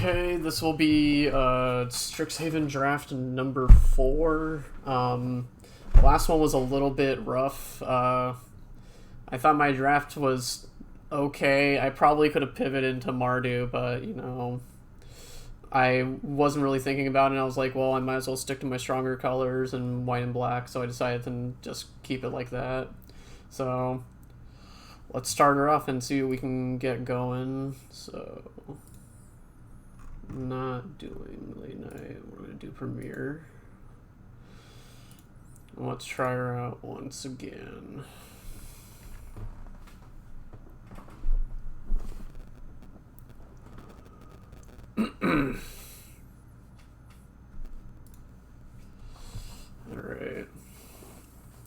Okay, this will be Strixhaven draft number 4. The last one was a little bit rough. I thought my draft was okay. I probably could have pivoted into Mardu, but, I wasn't really thinking about it, and I was like, well, I might as well stick to my stronger colors and white and black, so I decided to just keep it like that. So, let's start her off and see what we can get going. So... not doing late night. We're going to do premiere. Let's try her out once again. Alright.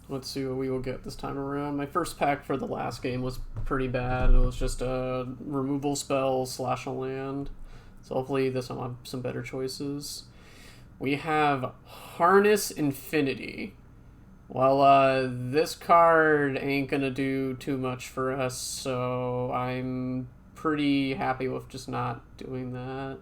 Let's see what we will get this time around. My first pack for the last game was pretty bad. It was just a removal spell / a land. So hopefully this one will have some better choices. We have Harness Infinity. Well, this card ain't gonna do too much for us, so I'm pretty happy with just not doing that.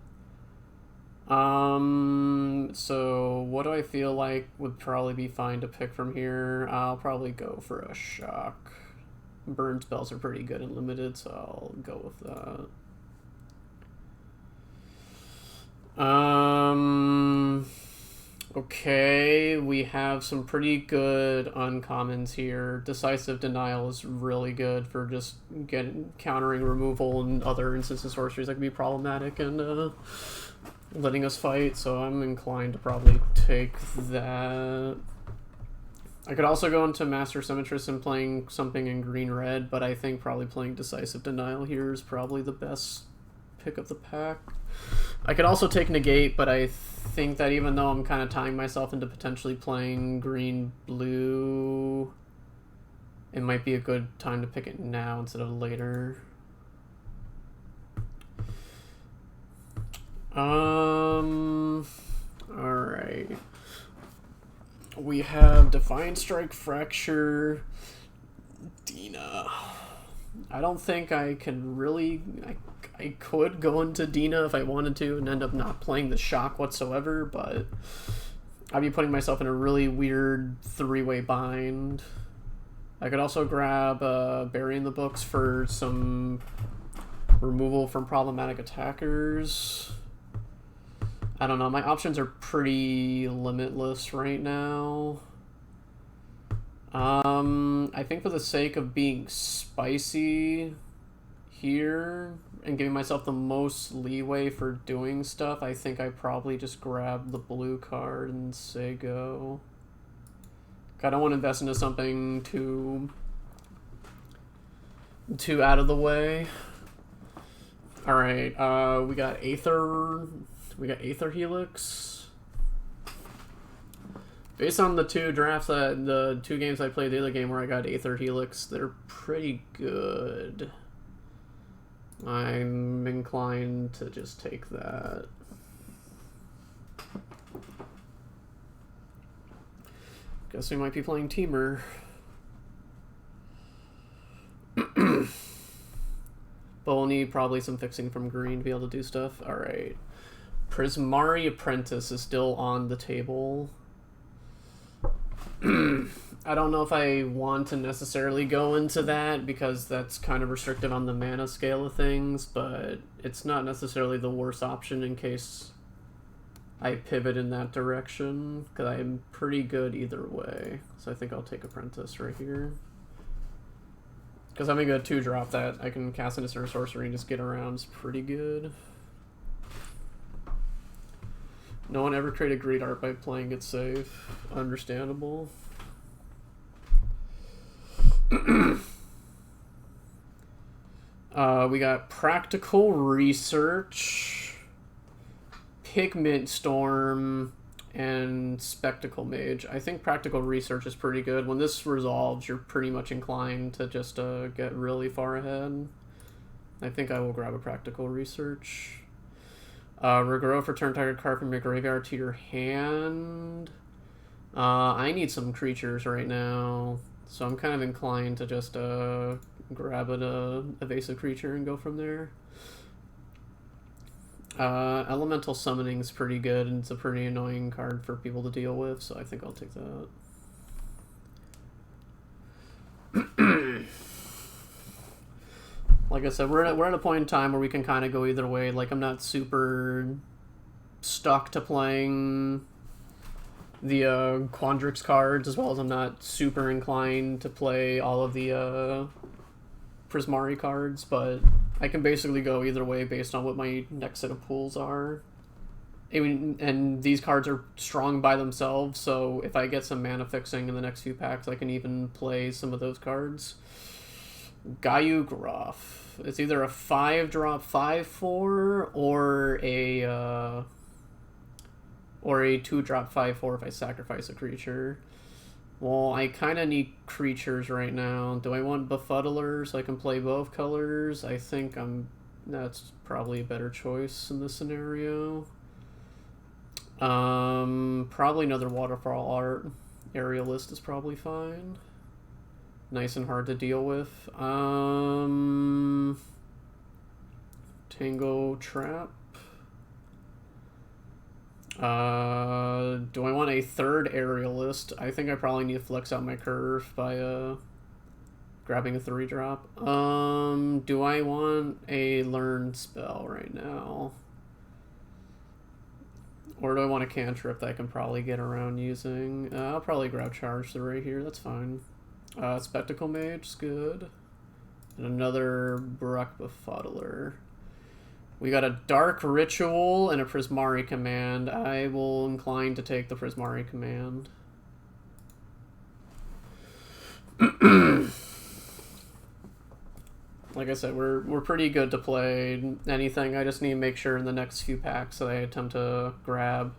So what do I feel like would probably be fine to pick from here? I'll probably go for a shock. Burn spells are pretty good and limited, so I'll go with that. Okay, we have some pretty good uncommons here. Decisive Denial is really good for just countering removal and other instances of sorceries that can be problematic and letting us fight, so I'm inclined to probably take that. I could also go into Master Symmetrist and playing something in green-red, but I think probably playing Decisive Denial here is probably the best pick of the pack. I could also take Negate, but I think that even though I'm kind of tying myself into potentially playing green-blue, it might be a good time to pick it now instead of later. Alright. We have Defiant Strike, Fracture, Dina. I don't think I can really... I could go into Dina if I wanted to and end up not playing the shock whatsoever, but I'd be putting myself in a really weird three-way bind. I could also grab Bury in the Books for some removal from problematic attackers. I don't know, my options are pretty limitless right now. I think for the sake of being spicy here and giving myself the most leeway for doing stuff, I think I probably just grab the blue card and say go. I don't want to invest into something too out of the way. Alright, we got Aether Helix. Based on the two drafts, the two games I played the other game where I got Aether Helix, they're pretty good. I'm inclined to just take that. Guess we might be playing temur. But we'll need probably some fixing from green to be able to do stuff. Alright. Prismari Apprentice is still on the table. I don't know if I want to necessarily go into that because that's kind of restrictive on the mana scale of things, but it's not necessarily the worst option in case I pivot in that direction, because I'm pretty good either way. So I think I'll take Apprentice right here. Because having a 2-drop that I can cast into sorcery and just get around is pretty good. No one ever created great art by playing it safe. Understandable. We got Practical Research, Pigment Storm, and Spectacle Mage. I think Practical Research is pretty good. When this resolves, you're pretty much inclined to just get really far ahead. I think I will grab a Practical Research. Regrow for turn target card from your graveyard to your hand. I need some creatures right now, so I'm kind of inclined to just grab an evasive creature and go from there. Elemental Summoning's pretty good, and it's a pretty annoying card for people to deal with, so I think I'll take that. Like I said, we're at a point in time where we can kind of go either way. Like, I'm not super stuck to playing the Quandrix cards, as well as I'm not super inclined to play all of the Prismari cards, but I can basically go either way based on what my next set of pools are. And these cards are strong by themselves, so if I get some mana fixing in the next few packs, I can even play some of those cards. Gayu Groff. It's either a 5-drop 5/4 or a 2-drop 5/4 if I sacrifice a creature. Well, I kind of need creatures right now. Do I want Befuddler so I can play both colors? I think that's probably a better choice in this scenario. Probably another Waterfall Art. Aerialist is probably fine. Nice and hard to deal with. Tango Trap. Do I want a third Aerialist? I think I probably need to flex out my curve by grabbing a 3-drop. Do I want a Learn spell right now? Or do I want a cantrip that I can probably get around using? I'll probably grab Charge 3 here, that's fine. Spectacle Mage is good. And another Bruck Befuddler. We got a Dark Ritual and a Prismari Command. I will incline to take the Prismari Command. Like I said, we're pretty good to play anything. I just need to make sure in the next few packs that I attempt to grab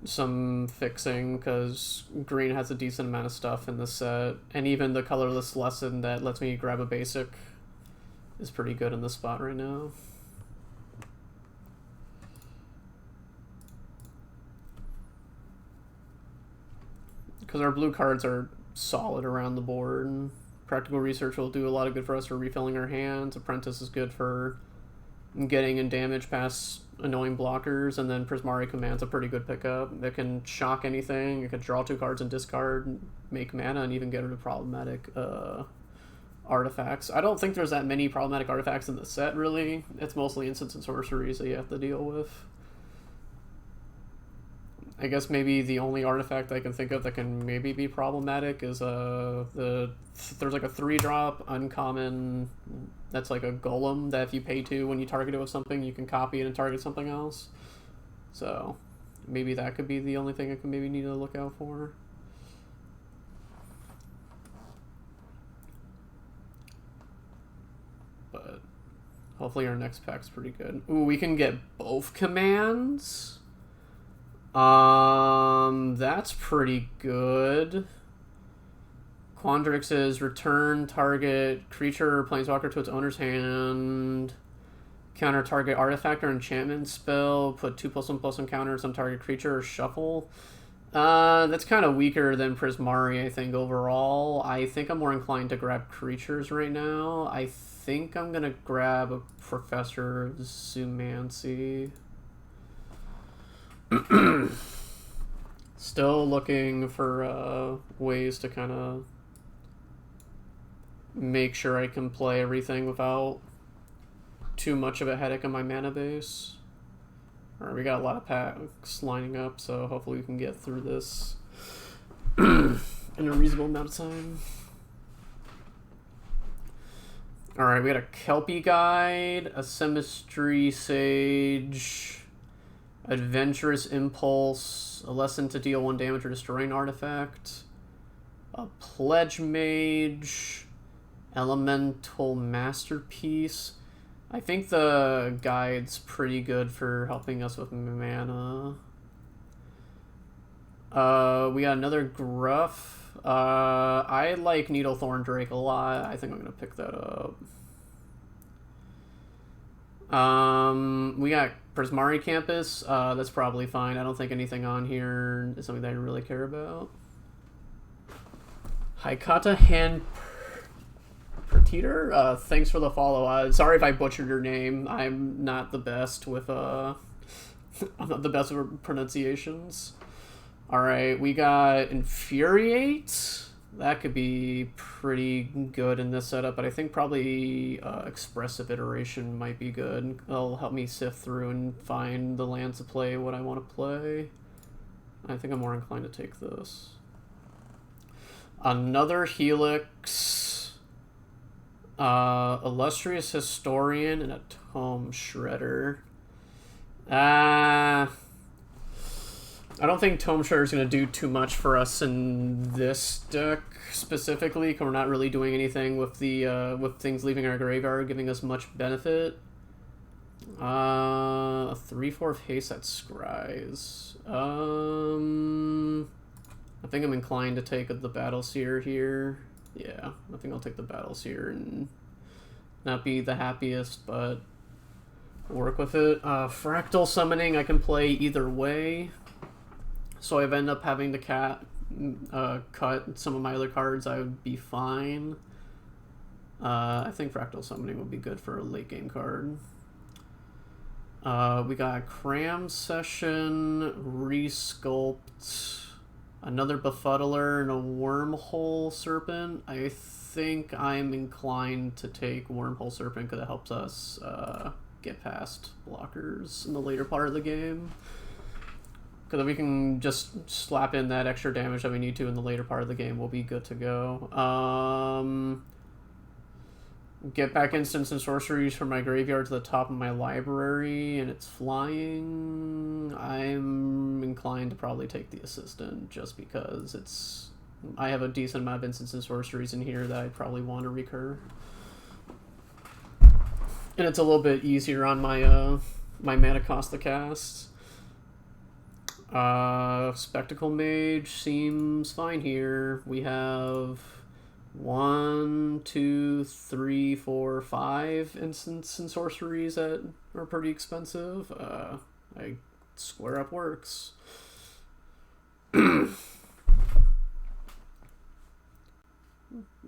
some fixing, because green has a decent amount of stuff in the set, and even the colorless lesson that lets me grab a basic is pretty good in this spot right now. Because our blue cards are solid around the board. Practical Research will do a lot of good for us for refilling our hands. Apprentice is good for getting in damage past annoying blockers, and then Prismari Command's a pretty good pickup. It can shock anything, it can draw 2 cards and discard, make mana, and even get rid of problematic artifacts. I don't think there's that many problematic artifacts in the set, really. It's mostly instants and sorceries that you have to deal with. I guess maybe the only artifact I can think of that can maybe be problematic is there's like a 3-drop uncommon that's like a golem that if you pay 2 when you target it with something, you can copy it and target something else. So maybe that could be the only thing I could maybe need to look out for. But hopefully our next pack's pretty good. Ooh, we can get both commands. That's pretty good. Quandrix is return target creature or planeswalker to its owner's hand. Counter target artifact or enchantment spell. Put 2+1/+1 counters on target creature or shuffle. That's kind of weaker than Prismari, I think, overall. I think I'm more inclined to grab creatures right now. I think I'm gonna grab a Professor of Zoomancy. Still looking for ways to kind of make sure I can play everything without too much of a headache on my mana base. Alright, we got a lot of packs lining up, so hopefully we can get through this in a reasonable amount of time. Alright, we got a Kelpie Guide, a Semistry Sage, Adventurous Impulse, a lesson to deal 1 damage or destroy an artifact, a Pledge Mage, Elemental Masterpiece. I think the guide's pretty good for helping us with mana. We got another Gruff. I like Needlethorn Drake a lot. I think I'm gonna pick that up. We got Prismari Campus. That's probably fine. I don't think anything on here is something that I really care about. Haikata Hand Peter, thanks for the follow. Sorry if I butchered your name. I'm not the best with I'm not the best with pronunciations. All right, we got Infuriate. That could be pretty good in this setup, but I think probably Expressive Iteration might be good. It'll help me sift through and find the lands to play what I want to play. I think I'm more inclined to take this. Another Helix, Illustrious Historian, and a Tome Shredder. I don't think Tome Shredder is going to do too much for us in this deck specifically, because we're not really doing anything with the with things leaving our graveyard, giving us much benefit. A 3/4 haste at Scries. I think I'm inclined to take the Battleseer here. Yeah, I think I'll take the Battleseer and not be the happiest, but work with it. Fractal Summoning I can play either way. So if I end up having to cut some of my other cards, I would be fine. I think Fractal Summoning would be good for a late game card. We got Cram Session, Resculpt, another Befuddler, and a Wormhole Serpent. I think I'm inclined to take Wormhole Serpent because it helps us get past blockers in the later part of the game. Because we can just slap in that extra damage that we need to in the later part of the game, we'll be good to go. Get back instants and sorceries from my graveyard to the top of my library, and it's flying. I'm inclined to probably take the Assistant, just because I have a decent amount of instants and sorceries in here that I probably want to recur. And it's a little bit easier on my my mana cost to cast. Spectacle Mage seems fine here. We have 1, 2, 3, 4, 5 instants and sorceries that are pretty expensive. Square Up works. It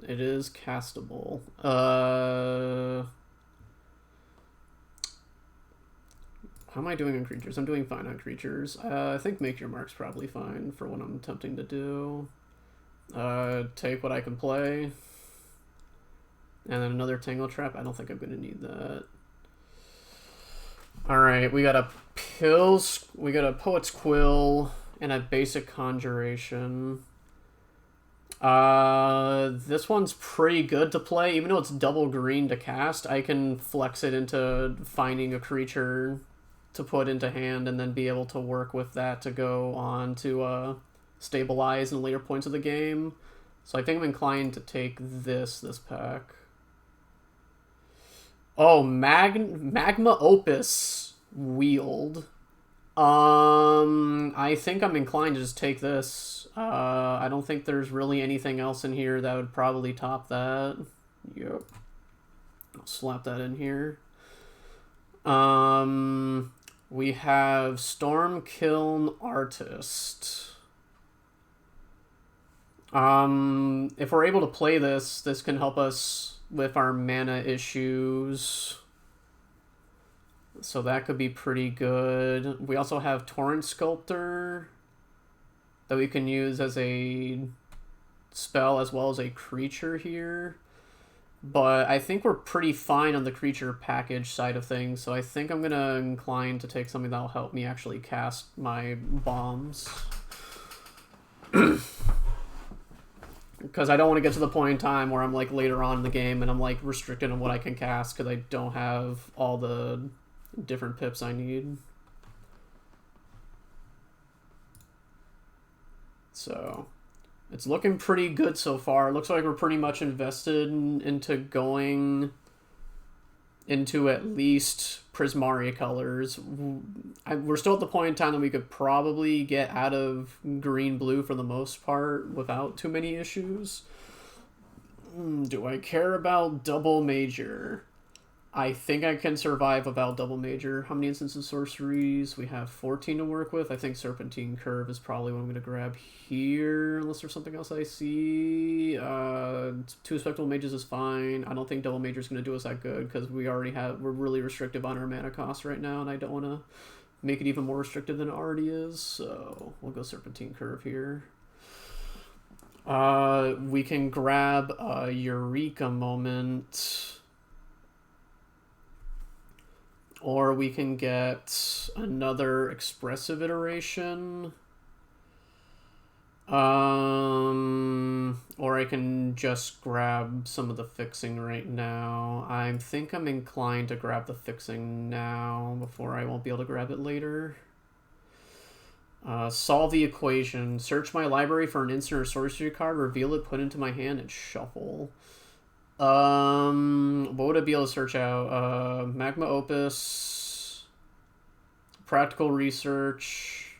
is castable. How am I doing on creatures? I'm doing fine on creatures. I think Make Your Mark's probably fine for what I'm attempting to do. Take what I can play. And then another Tangle Trap. I don't think I'm going to need that. Alright, we got a Poet's Quill and a basic Conjuration. This one's pretty good to play. Even though it's double green to cast, I can flex it into finding a creature to put into hand and then be able to work with that to go on to stabilize in later points of the game. So I think I'm inclined to take this pack. Oh, Magma Opus Wield. I think I'm inclined to just take this. I don't think there's really anything else in here that would probably top that. Yep. I'll slap that in here. We have Stormkiln Artist. If we're able to play this, this can help us with our mana issues. So that could be pretty good. We also have Torrent Sculptor that we can use as a spell as well as a creature here. But I think we're pretty fine on the creature package side of things, so I think I'm going to incline to take something that'll help me actually cast my bombs. Because I don't want to get to the point in time where I'm like later on in the game and I'm like restricted on what I can cast because I don't have all the different pips I need. So it's looking pretty good so far. It looks like we're pretty much invested into going into at least Prismari colors. We're still at the point in time that we could probably get out of green-blue for the most part without too many issues. Do I care about double major? I think I can survive without double major. How many instances of sorceries? We have 14 to work with. I think Serpentine Curve is probably what I'm going to grab here, unless there's something else I see. 2 Spectral Mages is fine. I don't think double major is going to do us that good, because we're really restrictive on our mana cost right now, and I don't want to make it even more restrictive than it already is, so we'll go Serpentine Curve here. We can grab a Eureka Moment. Or we can get another expressive iteration. Or I can just grab some of the fixing right now. I think I'm inclined to grab the fixing now before I won't be able to grab it later. Solve the equation. Search my library for an instant or sorcery card, reveal it, put it into my hand, and shuffle. What would I be able to search out? Magma Opus, Practical Research,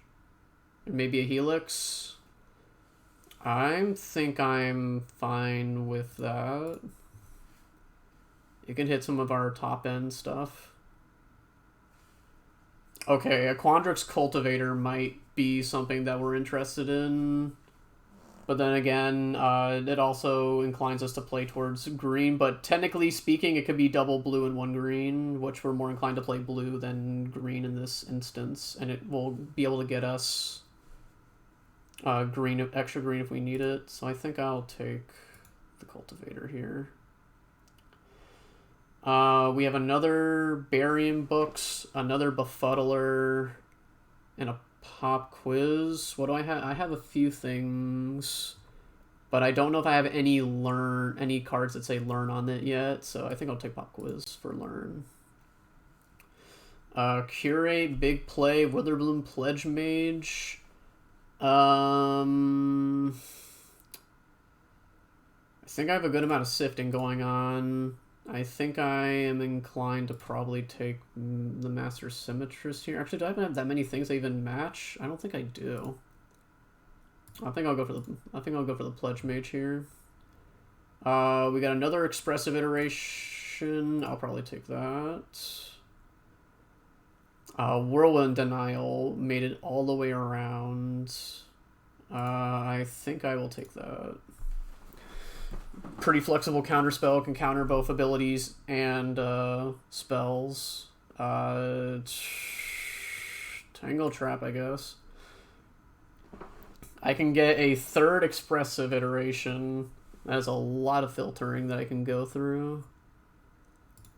maybe a Helix. I think I'm fine with that. You can hit some of our top end stuff. Okay, a Quandrix Cultivator might be something that we're interested in. But then again, it also inclines us to play towards green. But technically speaking, it could be double blue and 1 green, which we're more inclined to play blue than green in this instance. And it will be able to get us extra green if we need it. So I think I'll take the Cultivator here. We have another Barium Books, another Befuddler, and a Pop Quiz. What do I have? I have a few things, but I don't know if I have any cards that say learn on it yet, so I think I'll take Pop Quiz for learn. Curate, Big Play, Witherbloom, Pledge Mage. I think I have a good amount of sifting going on. I think I am inclined to probably take the Master Symmetrist here. Actually, do I even have that many things that even match? I don't think I do. I think I'll go for the Pledge Mage here. We got another expressive iteration. I'll probably take that. Whirlwind Denial made it all the way around. I think I will take that. Pretty flexible counterspell, can counter both abilities and spells. Tangle Trap, I guess. I can get a 3rd expressive iteration. That is a lot of filtering that I can go through.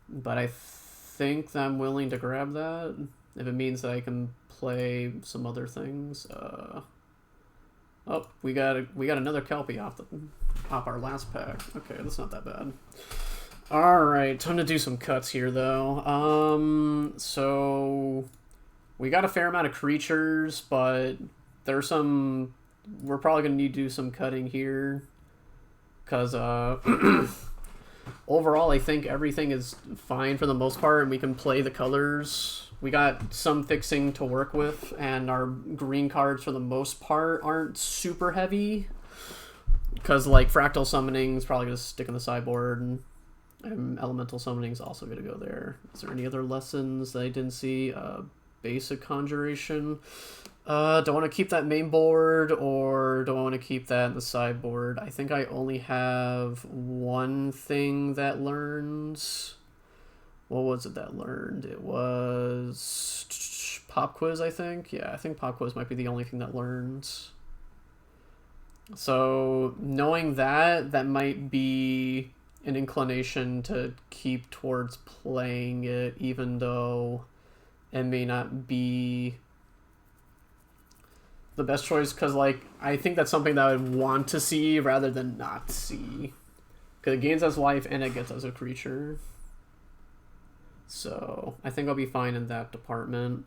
But I think that I'm willing to grab that if it means that I can play some other things. Oh, we got another Kelpie off our last pack. Okay, that's not that bad. Alright, time to do some cuts here, though. So we got a fair amount of creatures, but there's some... We're probably going to need to do some cutting here. Because, overall, I think everything is fine for the most part, and we can play the colors. We got some fixing to work with, and our green cards, for the most part, aren't super heavy. Because, like, Fractal Summoning is probably going to stick in the sideboard, and Elemental Summoning is also going to go there. Is there any other lessons that I didn't see? Basic Conjuration. Do I want to keep that main board, or do I want to keep that in the sideboard? I think I only have one thing that learns. What was it that learned? It was Pop Quiz, I think. Yeah, I think Pop Quiz might be the only thing that learns. So knowing that might be an inclination to keep towards playing it, even though it may not be the best choice, because, like, I think that's something that I would want to see rather than not see. Because it gains us life and it gets us a creature. So I think I'll be fine in that department.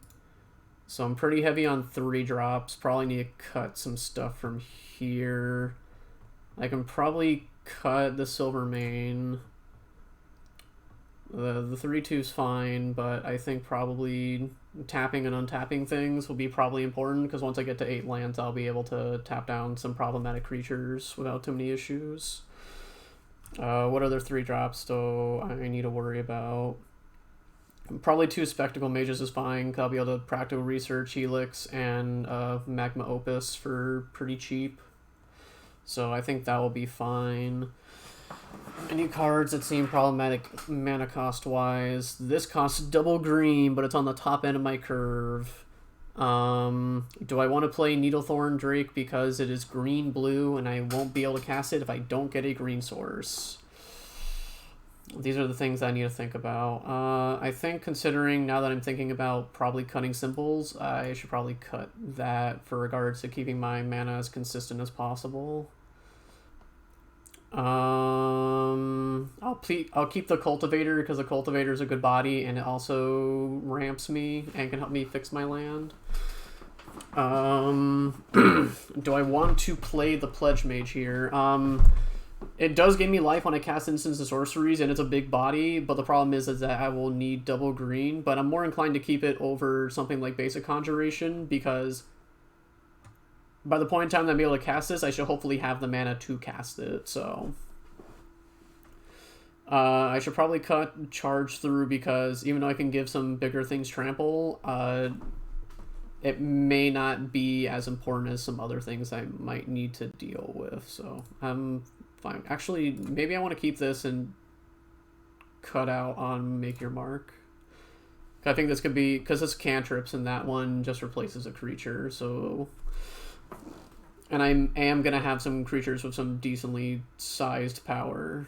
So I'm pretty heavy on 3 drops. Probably need to cut some stuff from here. I can probably cut the Silvermane. The 3/2's fine, but I think probably tapping and untapping things will be probably important, because once I get to 8 lands, I'll be able to tap down some problematic creatures without too many issues. What other 3 drops do I need to worry about? Probably 2 Spectacle Mages is fine. I'll be able to Practical Research, Helix, and Magma Opus for pretty cheap. So I think that will be fine. Any cards that seem problematic mana cost-wise? This costs double green, but it's on the top end of my curve. Do I want to play Needlethorn Drake because it is green-blue and I won't be able to cast it if I don't get a green source? These are the things I need to think about. I think considering now that I'm thinking about probably cutting symbols, I should probably cut that for regards to keeping my mana as consistent as possible. I'll keep the Cultivator because the Cultivator is a good body and it also ramps me and can help me fix my land. Do I want to play the Pledge Mage here? It does give me life when I cast instants and sorceries, and it's a big body, but the problem is that I will need double green, but I'm more inclined to keep it over something like Basic Conjuration, because by the point in time that I'm able to cast this, I should hopefully have the mana to cast it, so... I should probably cut Charge Through, because even though I can give some bigger things trample, it may not be as important as some other things I might need to deal with, so I'm fine. Actually, maybe I want to keep this and cut out on Make Your Mark. I think this could be, because it's cantrips and that one just replaces a creature, so... And I am going to have some creatures with some decently sized power.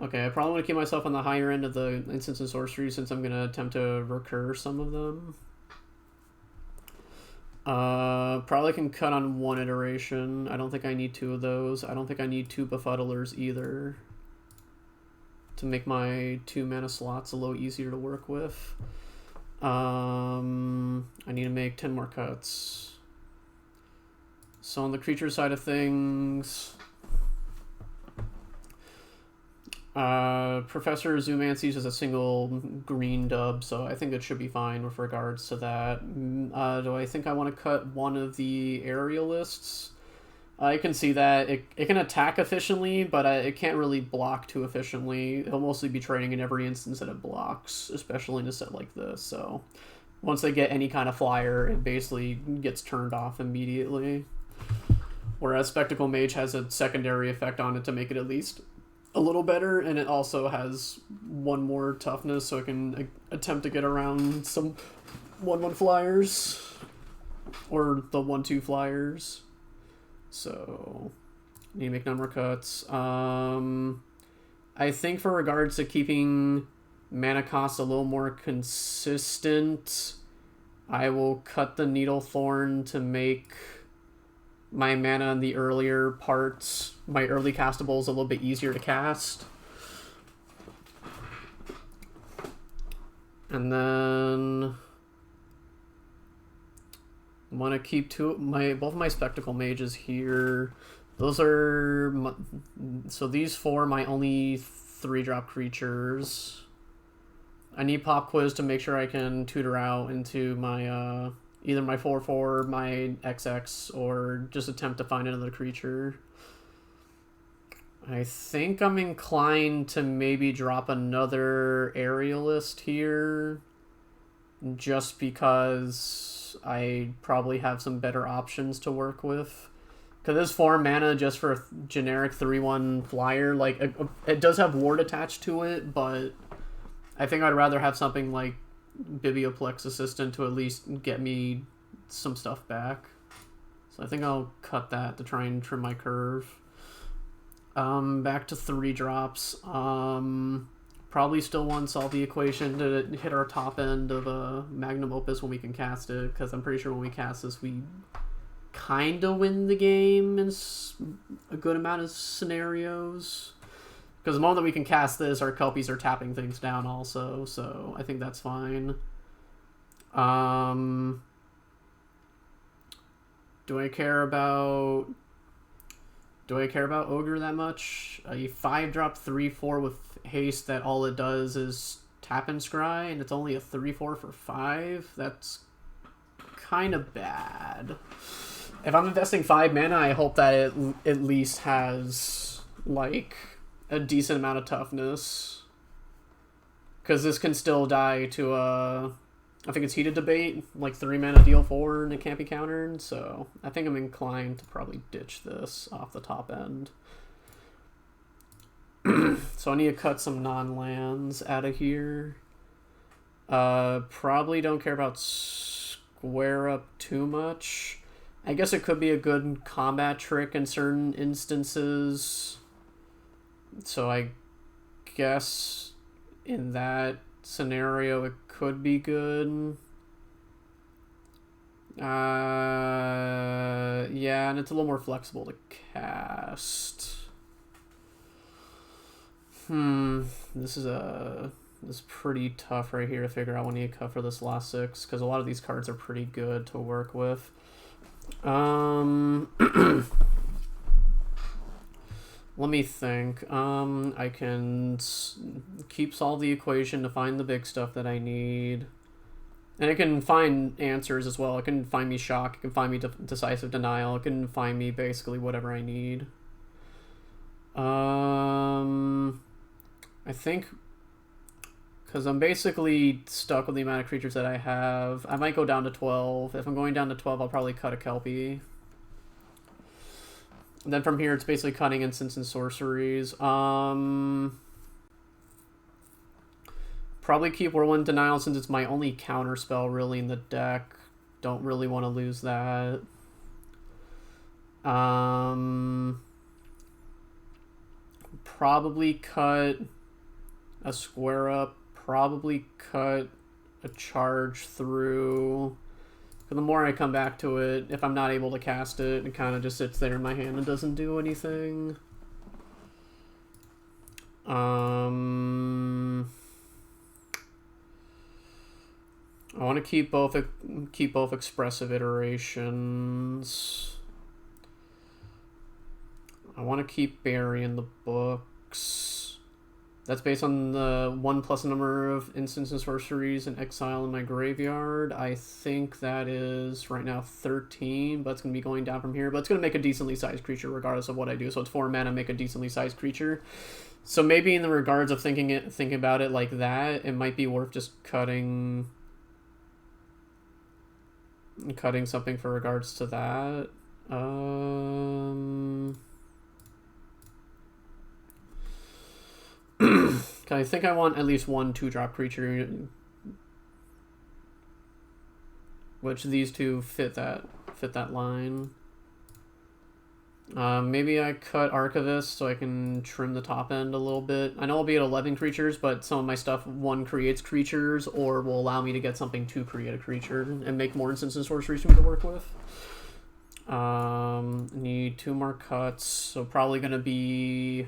Okay, I probably want to keep myself on the higher end of the instants and sorceries since I'm going to attempt to recur some of them. Probably can cut on 1 iteration. I don't think I need 2 of those. I don't think I need 2 Befuddlers either to make my 2 mana slots a little easier to work with. I need to make 10 more cuts. So on the creature side of things, Professor Zoomancy's is a single green dub, so I think it should be fine with regards to that. Do I think I want to cut one of the aerialists? I can see that. It can attack efficiently, but it can't really block too efficiently. It'll mostly be trading in every instance that it blocks, especially in a set like this. So once they get any kind of flyer, it basically gets turned off immediately. Whereas Spectacle Mage has a secondary effect on it to make it at least a little better, and it also has 1 more toughness, so it can attempt to get around some 1/1 flyers or the 1/2 flyers. So need to make 9 more cuts. I think for regards to keeping mana costs a little more consistent, I will cut the Needlethorn to make my mana in the earlier parts, my early castables, a little bit easier to cast. And then I want to keep both my Spectacle Mages here. Those are so these 4 my only 3-drop creatures. I need Pop Quiz to make sure I can tutor out into my either my 4/4, my XX, or just attempt to find another creature. I think I'm inclined to maybe drop another aerialist here, just because I probably have some better options to work with. Because this 4 mana just for a generic 3/1 flyer, like, it does have ward attached to it, but I think I'd rather have something like Biblioplex Assistant to at least get me some stuff back. So I think I'll cut that to try and trim my curve. Back to 3 drops. Probably still want to solve the equation to hit our top end of a Magnum Opus when we can cast it, because I'm pretty sure when we cast this we kind of win the game in a good amount of scenarios. Because the moment that we can cast this, our Kelpies are tapping things down also, so I think that's fine. Do I care about Ogre that much? A 5-drop 3/4 with haste that all it does is tap and scry, and it's only a 3/4 for 5? That's kind of bad. If I'm investing 5 mana, I hope that it at least has, like, a decent amount of toughness. Because this can still die to I think it's Heated Debate, like 3 mana deal 4 and it can't be countered, so I think I'm inclined to probably ditch this off the top end. So I need to cut some non-lands out of here. Probably don't care about Square Up too much. I guess it could be a good combat trick in certain instances. So I guess in that scenario it could be good. Yeah, and it's a little more flexible to cast. This is pretty tough right here to figure out when you cut for this last 6, because a lot of these cards are pretty good to work with. Let me think. I can keep solve the equation to find the big stuff that I need. And it can find answers as well. It can find me shock. It can find me decisive denial. It can find me basically whatever I need. I think because I'm basically stuck with the amount of creatures that I have, I might go down to 12. If I'm going down to 12, I'll probably cut a Kelpie. And then from here, it's basically cutting instants and sorceries. Probably keep Whirlwind Denial since it's my only counter spell really in the deck. Don't really want to lose that. Probably cut a Square Up. Probably cut a Charge Through. The more I come back to it, if I'm not able to cast it, it kind of just sits there in my hand and doesn't do anything. I want to keep both expressive iterations. I want to keep Barry in the books. That's based on the 1+ number of instants and sorceries in exile in my graveyard. I think that is right now 13, but it's going to be going down from here. But it's going to make a decently sized creature regardless of what I do. So it's 4 mana, make a decently sized creature. So maybe in the regards of thinking about it like that, it might be worth just cutting something for regards to that. I think I want at least one 2-drop creature, which these two fit that line. Maybe I cut Archivist so I can trim the top end a little bit. I know I'll be at 11 creatures, but some of my stuff, 1 creates creatures or will allow me to get something to create a creature and make more instants and sorceries for me to work with. Need 2 more cuts, so probably going to be...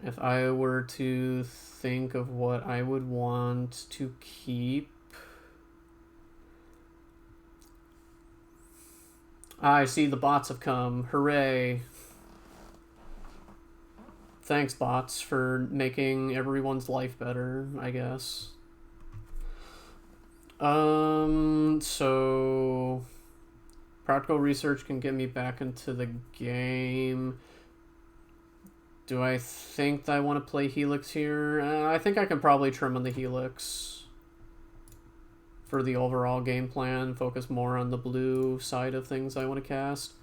If I were to think of what I would want to keep... I see the bots have come. Hooray. Thanks, bots, for making everyone's life better, I guess. So... Practical Research can get me back into the game. Do I think that I want to play Helix here? I think I can probably trim on the Helix for the overall game plan. Focus more on the blue side of things I want to cast.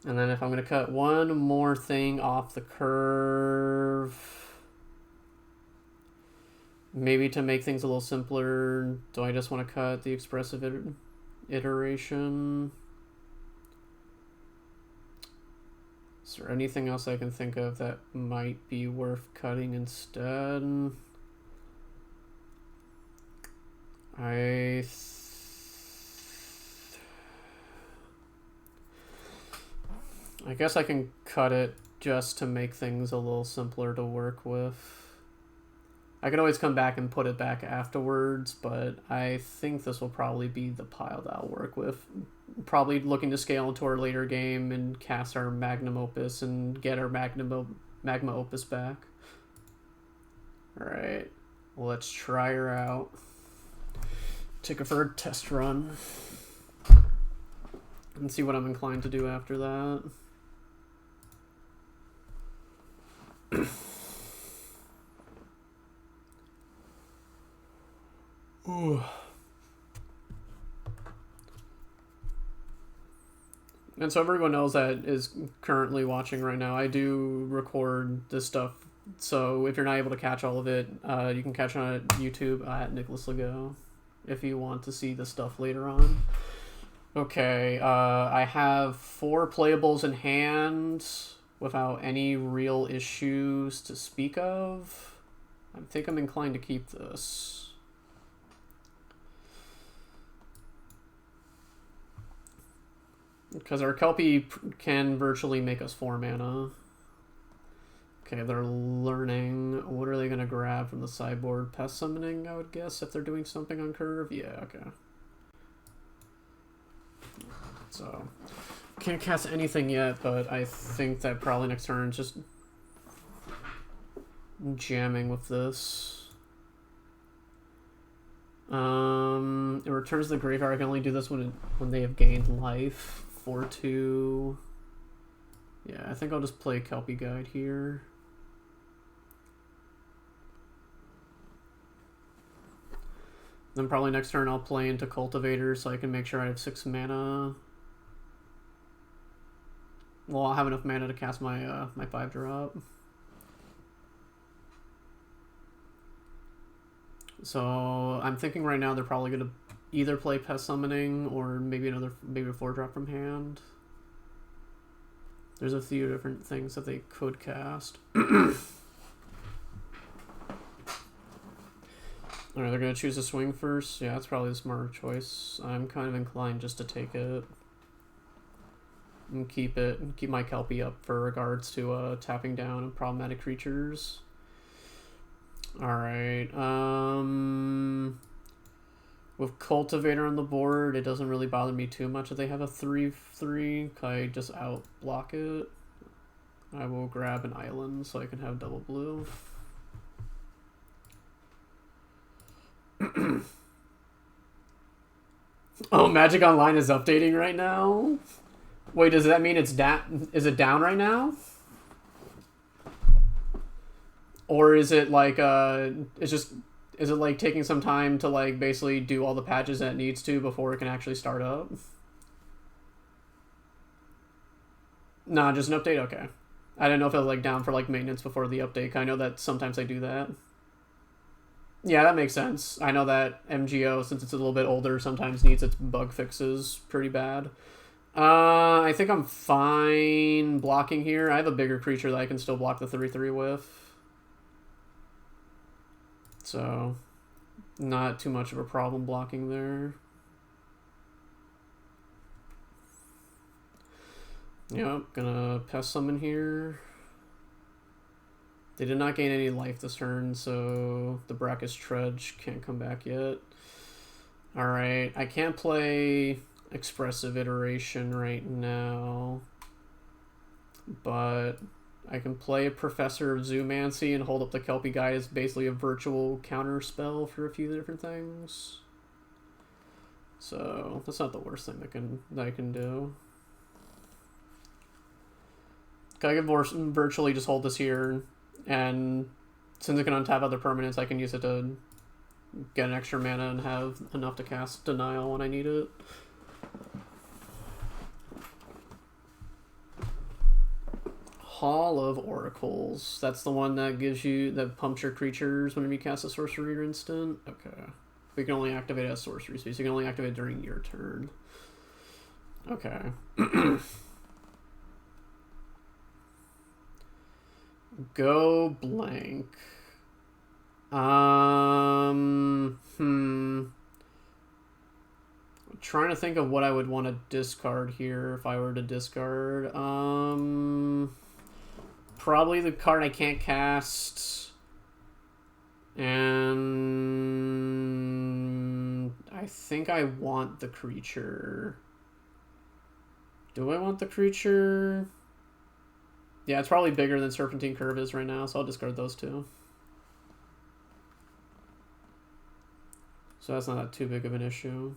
And then if I'm going to cut one more thing off the curve, maybe to make things a little simpler, do I just want to cut the expressive iteration? Is there anything else I can think of that might be worth cutting instead? I guess I can cut it just to make things a little simpler to work with. I could always come back and put it back afterwards, but I think this will probably be the pile that I'll work with. Probably looking to scale into our later game and cast our Magnum Opus and get our Magma Opus back. Alright, let's try her out. Take her for a test run. And see what I'm inclined to do after that. Ooh. And so everyone knows that is currently watching right now, I do record this stuff. So if you're not able to catch all of it, you can catch it on YouTube at Nicholas Legault if you want to see the stuff later on. Okay, I have 4 playables in hand without any real issues to speak of. I think I'm inclined to keep this. Because our Kelpie can virtually make us 4 mana. Okay, they're learning. What are they going to grab from the sideboard? Pest Summoning, I would guess, if they're doing something on curve. Yeah, okay. So, can't cast anything yet, but I think that probably next turn just jamming with this. It returns to the graveyard. I can only do this when they have gained life. 4/2. Yeah, I think I'll just play Kelpie Guide here. Then probably next turn I'll play into Cultivator so I can make sure I have 6 mana. Well, I'll have enough mana to cast my my 5-drop. So I'm thinking right now they're probably gonna either play Pest Summoning or maybe a 4-drop from hand. There's a few different things that they could cast. Alright, they're gonna choose a swing first. Yeah, that's probably the smarter choice. I'm kind of inclined just to take it. And keep my Kelpie up for regards to tapping down and problematic creatures. Alright, with Cultivator on the board, it doesn't really bother me too much if they have a 3/3. I just out-block it. I will grab an island so I can have double blue. Oh, Magic Online is updating right now? Wait, does that mean it's is it down right now? Or is it like is it like taking some time to like basically do all the patches that it needs to before it can actually start up? Nah, just an update? Okay. I didn't know if it was like down for like maintenance before the update. I know that sometimes they do that. Yeah, that makes sense. I know that MGO, since it's a little bit older, sometimes needs its bug fixes pretty bad. I think I'm fine blocking here. I have a bigger creature that I can still block the 3/3 with. So, not too much of a problem blocking there. Yep, gonna Pest Summon here. They did not gain any life this turn, so the Brackish Trudge can't come back yet. Alright, I can't play Expressive Iteration right now, but I can play Professor of Zoomancy and hold up the Kelpie Guide as basically a virtual counter spell for a few different things. So that's not the worst thing that I can do. I can virtually just hold this here, and since it can untap other permanents, I can use it to get an extra mana and have enough to cast Denial when I need it. Hall of Oracles. That's the one that pumps your creatures whenever you cast a sorcery or instant. Okay. We can only activate it as sorcery, so you can only activate it during your turn. Okay. Go blank. I'm trying to think of what I would want to discard here if I were to discard. Probably the card I can't cast. And I think I want the creature. Do I want the creature? Yeah, it's probably bigger than Serpentine Curve is right now, so I'll discard those two. So that's not that too big of an issue.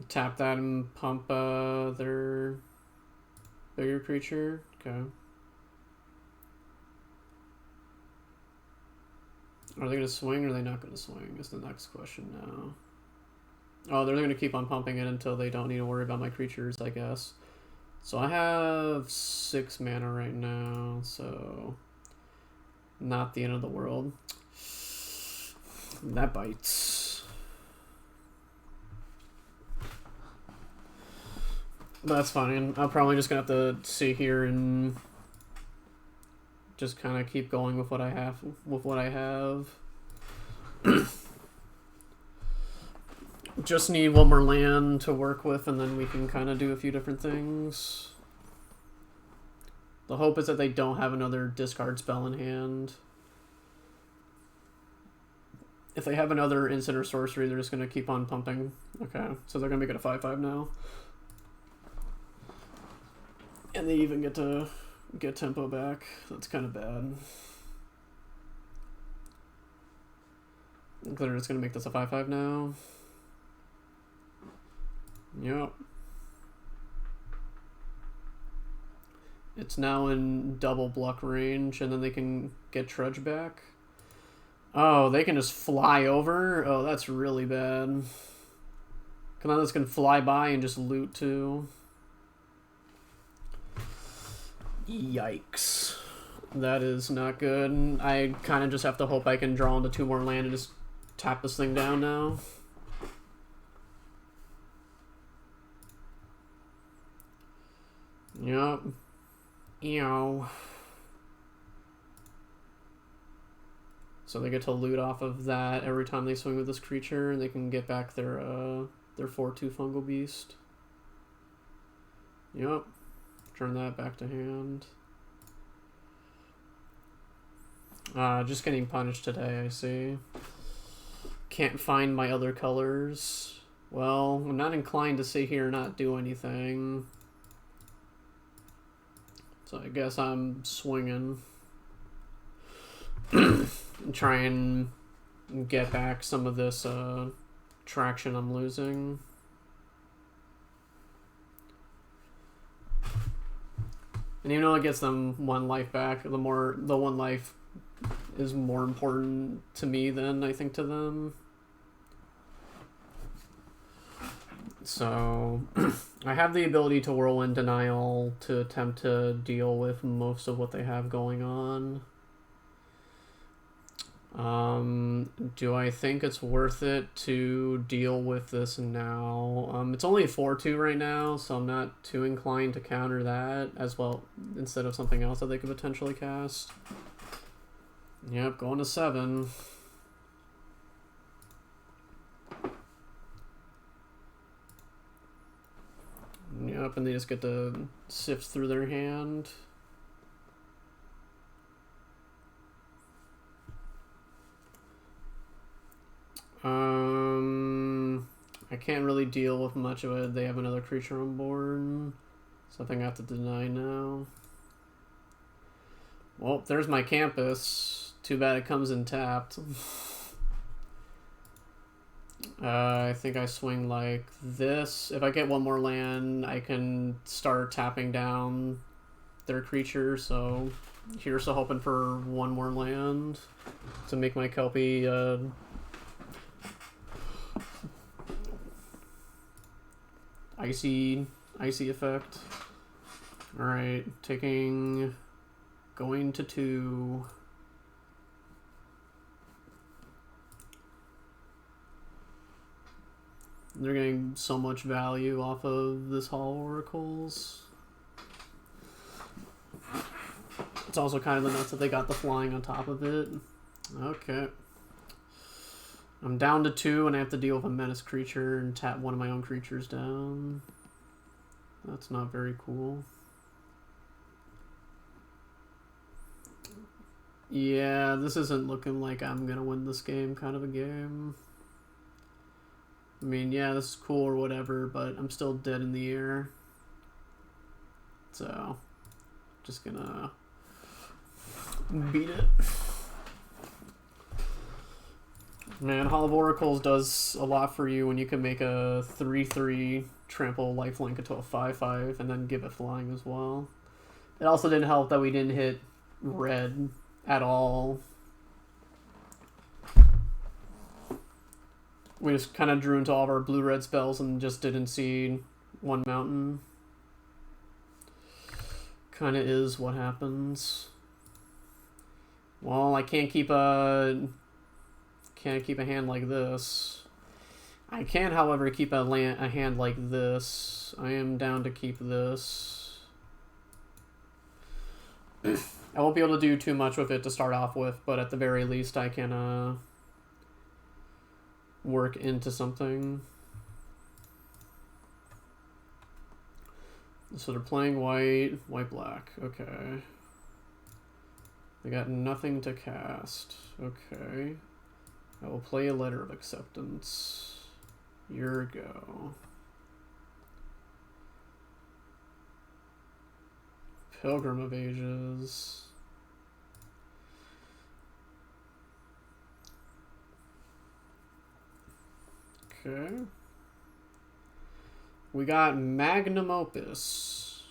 Tap that and pump their bigger creature. Okay. Are they going to swing or are they not going to swing is the next question now. Oh, they're going to keep on pumping it until they don't need to worry about my creatures, I guess. So I have 6 mana right now, so not the end of the world. That bites. That's fine. I'm probably just going to have to sit here and just kind of keep going with what I have. Just need one more land to work with, and then we can kind of do a few different things. The hope is that they don't have another discard spell in hand. If they have another instant or sorcery, they're just going to keep on pumping. Okay, so they're going to make it a 5/5 now. And they even get to get tempo back. That's kind of bad. They're just going to make this a 5/5 now. Yep. It's now in double block range, and then they can get Trudge back. Oh, they can just fly over? Oh, that's really bad. Commanders can fly by and just loot too. Yikes. That is not good. I kind of just have to hope I can draw into 2 more land and just tap this thing down now. Yup. Ew. So they get to loot off of that every time they swing with this creature, and they can get back their 4/2 Fungal Beast. Yup. Turn that back to hand. Just getting punished today, I see. Can't find my other colors. Well, I'm not inclined to sit here and not do anything. So I guess I'm swinging. And try and get back some of this traction I'm losing. And even though it gets them 1 life back, the 1 life is more important to me than I think to them. So I have the ability to Whirlwind Denial to attempt to deal with most of what they have going on. Do I think it's worth it to deal with this now? It's only a 4/2 right now, so I'm not too inclined to counter that as well instead of something else that they could potentially cast. Yep, going to 7. Yep, and they just get to sift through their hand. I can't really deal with much of it. They have another creature on board. Something I have to deny now. Well, there's my campus. Too bad it comes in tapped. I think I swing like this. If I get 1 more land, I can start tapping down their creature. So here's hoping for 1 more land to make my Kelpie icy effect. Alright, going to 2. They're getting so much value off of this Hall Oracles. It's also kind of the nuts that they got the flying on top of it. Okay. I'm down to 2 and I have to deal with a menace creature and tap one of my own creatures down. That's not very cool. Yeah, this isn't looking like I'm gonna win this game kind of a game. I mean, yeah, this is cool or whatever, but I'm still dead in the air. So, just gonna beat it. Man, Hall of Oracles does a lot for you when you can make a 3/3 trample lifelink into a 5/5 and then give it flying as well. It also didn't help that we didn't hit red at all. We just kind of drew into all of our blue-red spells and just didn't see one mountain. Kind of is what happens. Well, I can't keep a hand like this. I can, however, keep a hand like this. I am down to keep this. I won't be able to do too much with it to start off with, but at the very least I can work into something. So they're playing white, white-black. Okay. They got nothing to cast. Okay. I will play a Letter of Acceptance. Your go. Pilgrim of Ages. Okay. We got Magnum Opus.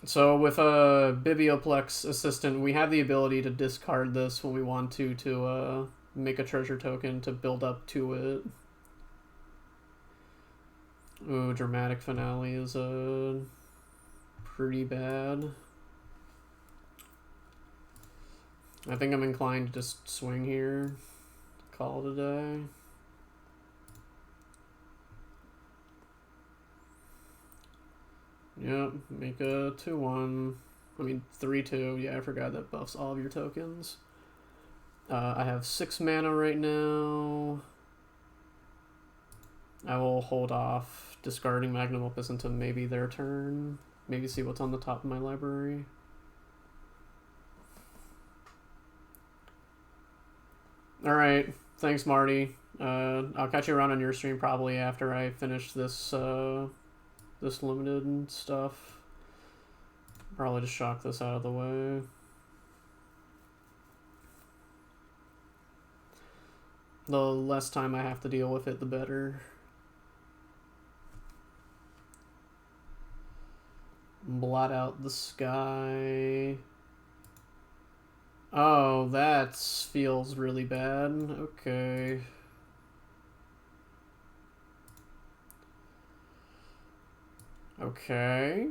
So with a Biblioplex Assistant, we have the ability to discard this when we want to make a treasure token to build up to it. Ooh, Dramatic Finale is pretty bad. I think I'm inclined to just swing here. Call it a day. Yep, make a 2-1. I mean, 3-2. Yeah, I forgot that buffs all of your tokens. I have 6 mana right now. I will hold off discarding Magnum Opus until maybe their turn. Maybe see what's on the top of my library. Alright, thanks Marty. I'll catch you around on your stream probably after I finish this this limited stuff. Probably just shock this out of the way. The less time I have to deal with it, the better. Blot out the sky. Oh, that feels really bad. Okay. Okay.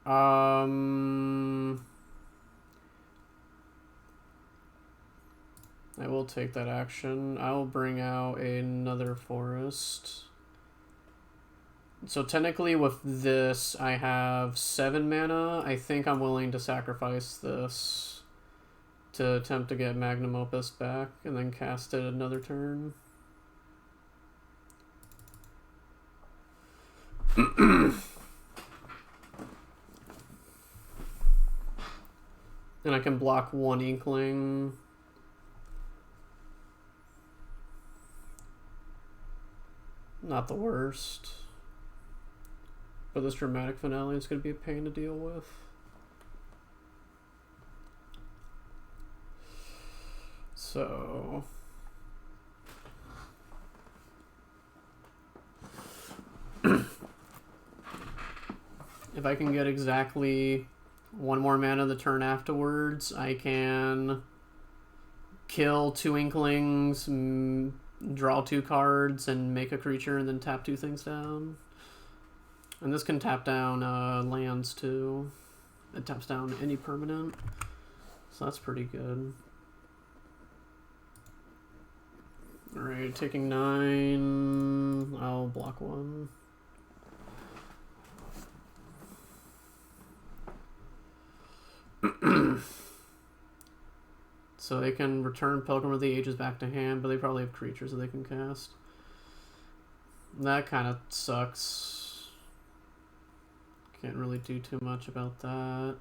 I will take that action. I will bring out another forest. So technically with this, I have 7 mana. I think I'm willing to sacrifice this to attempt to get Magnum Opus back and then cast it another turn. And I can block 1 Inkling. Not the worst. But this Dramatic Finale is going to be a pain to deal with. So... if I can get exactly 1 more mana the turn afterwards, I can kill 2 Inklings, draw 2 cards, and make a creature, and then tap 2 things down. And this can tap down lands too. It taps down any permanent, so that's pretty good. Alright, taking 9. I'll block 1. So they can return Pilgrim of the Ages back to hand, but they probably have creatures that they can cast. That kind of sucks. Can't really do too much about that.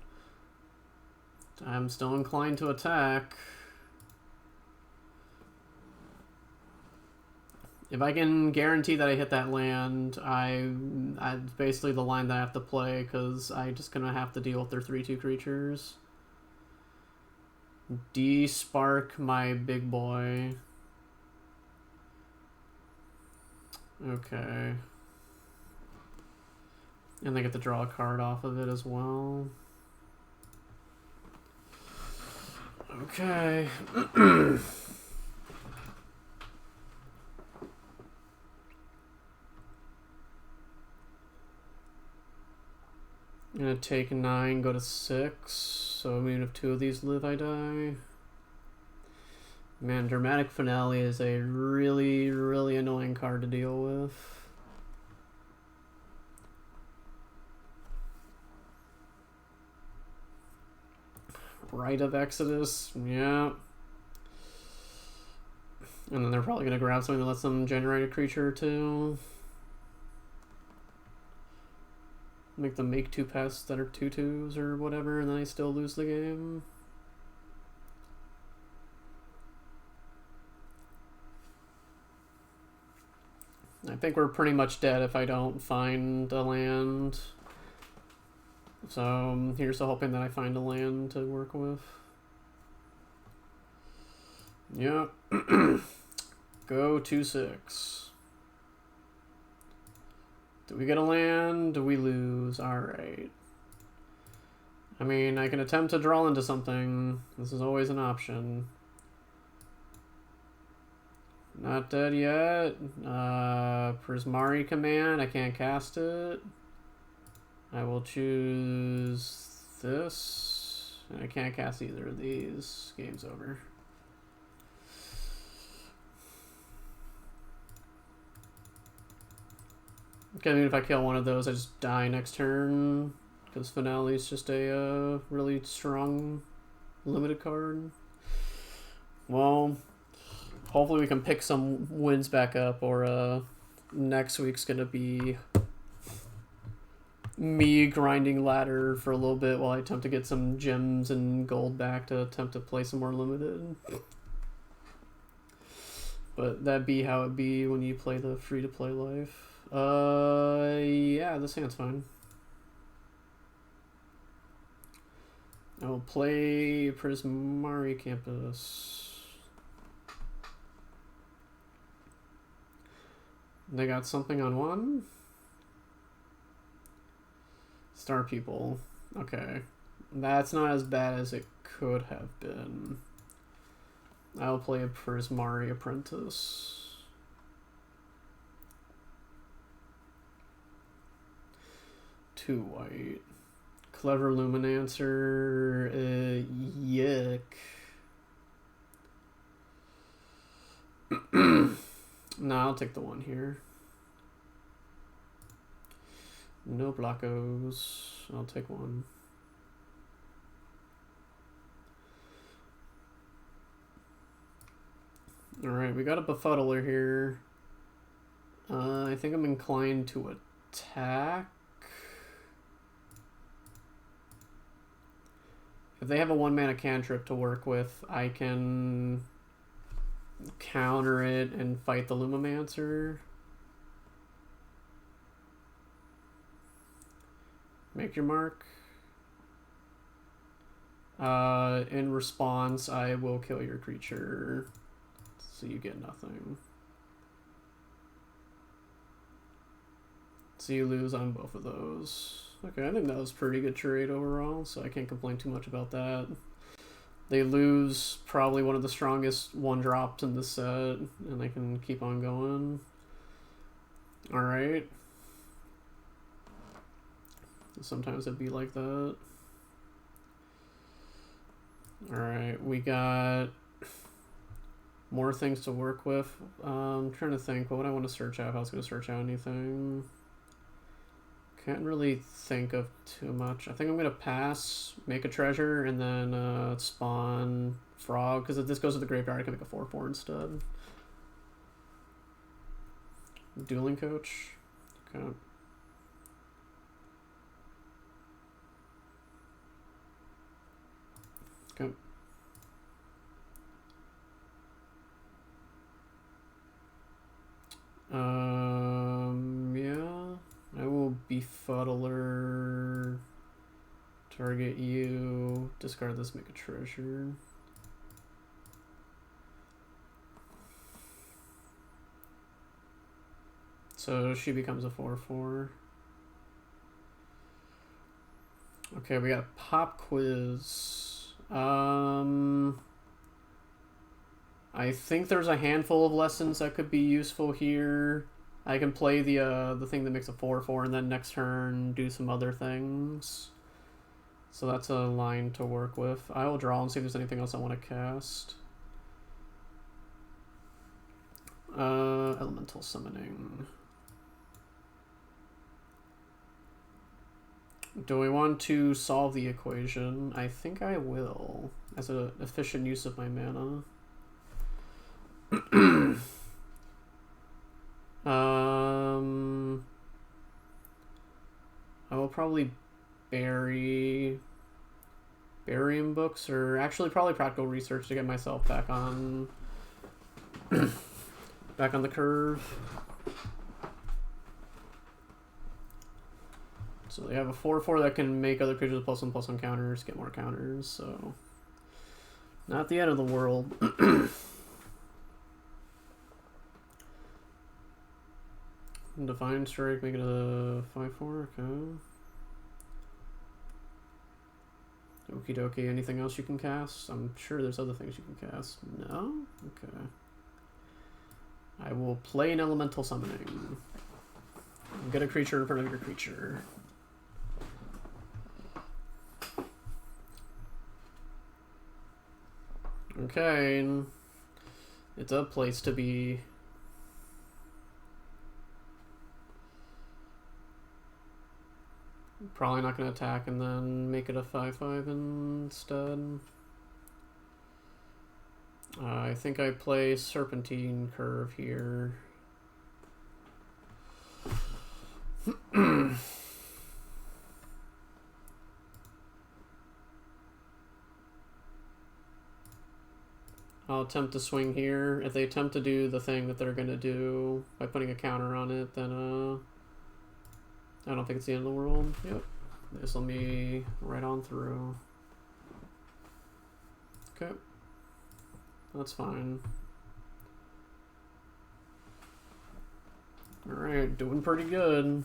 I'm still inclined to attack. If I can guarantee that I hit that land, I basically the line that I have to play, because I'm just gonna have to deal with their 3/2 creatures. De-spark my big boy. Okay. And they get to draw a card off of it as well. Okay. I'm gonna take 9, go to 6. So I mean, if 2 of these live, I die. Man, Dramatic Finale is a really, really annoying card to deal with. Rite of Exodus, yeah. And then they're probably gonna grab something that lets them generate a creature or 2. Make them make 2 pests that are 2/2s or whatever, and then I still lose the game. I think we're pretty much dead if I don't find a land. So here's to hoping that I find a land to work with. Yep. Go 2/6. Do we get a land? Do we lose? Alright. I mean, I can attempt to draw into something. This is always an option. Not dead yet. Prismari command. I can't cast it. I will choose this. I can't cast either of these. Game's over. Okay, I mean, if I kill one of those, I just die next turn. Because Finale is just a really strong limited card. Well, hopefully we can pick some wins back up, or next week's gonna be me grinding ladder for a little bit while I attempt to get some gems and gold back to attempt to play some more limited. But that'd be how it be when you play the free-to-play life. Yeah, this hand's fine. I will play Prismari Campus. They got something on 1. Star People. Okay. That's not as bad as it could have been. I'll play a Prismari Apprentice. 2 white. Clever Luminancer. Yuck. No, I'll take the 1 here. No blockos. I'll take 1. Alright, we got a Befuddler here. I think I'm inclined to attack. If they have a 1-mana cantrip to work with, I can counter it and fight the Lumimancer. Make your mark. In response, I will kill your creature, so you get nothing. So you lose on both of those. Okay, I think that was pretty good trade overall, so I can't complain too much about that. They lose probably one of the strongest 1-drops in the set, and they can keep on going. Alright. Sometimes it'd be like that. Alright, we got more things to work with. I'm trying to think, what would I want to search out? If I was going to search out anything. Can't really think of too much. I think I'm going to pass, make a treasure, and then spawn frog, because if this goes to the graveyard, I can make a 4/4 instead. Dueling Coach. Okay. Okay. Yeah. I will Befuddler, target you, discard this, make a treasure. So she becomes a 4/4. Okay, we got Pop Quiz. I think there's a handful of lessons that could be useful here. I can play the thing that makes a 4/4 and then next turn do some other things. So that's a line to work with. I will draw and see if there's anything else I want to cast. Elemental summoning. Do we want to solve the equation? I think I will, as an efficient use of my mana. I will probably bury Barium books, or actually probably practical research to get myself back on back on the curve. So they have a 4/4 that can make other creatures +1/+1 counters, get more counters, so not the end of the world. Divine Strike, make it a 5/4, okay. Okie dokie, anything else you can cast? I'm sure there's other things you can cast. No? Okay. I will play an elemental summoning. Get a creature in front of your creature. Okay. It's a place to be. Probably not going to attack and then make it a 5/5 instead. I think I play Serpentine Curve here. I'll attempt to swing here. If they attempt to do the thing that they're going to do by putting a counter on it, then I don't think it's the end of the world. Yep. This will be right on through. Okay. That's fine. Alright, doing pretty good.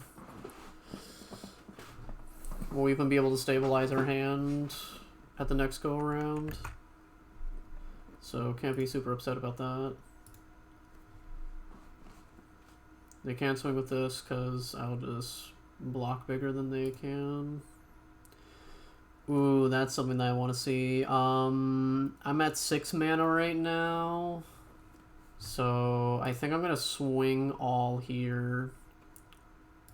We'll even be able to stabilize our hand at the next go around. So can't be super upset about that. They can't swing with this because I'll just block bigger than they can. Ooh, that's something that I want to see. I'm at 6 mana right now. So I think I'm going to swing all here.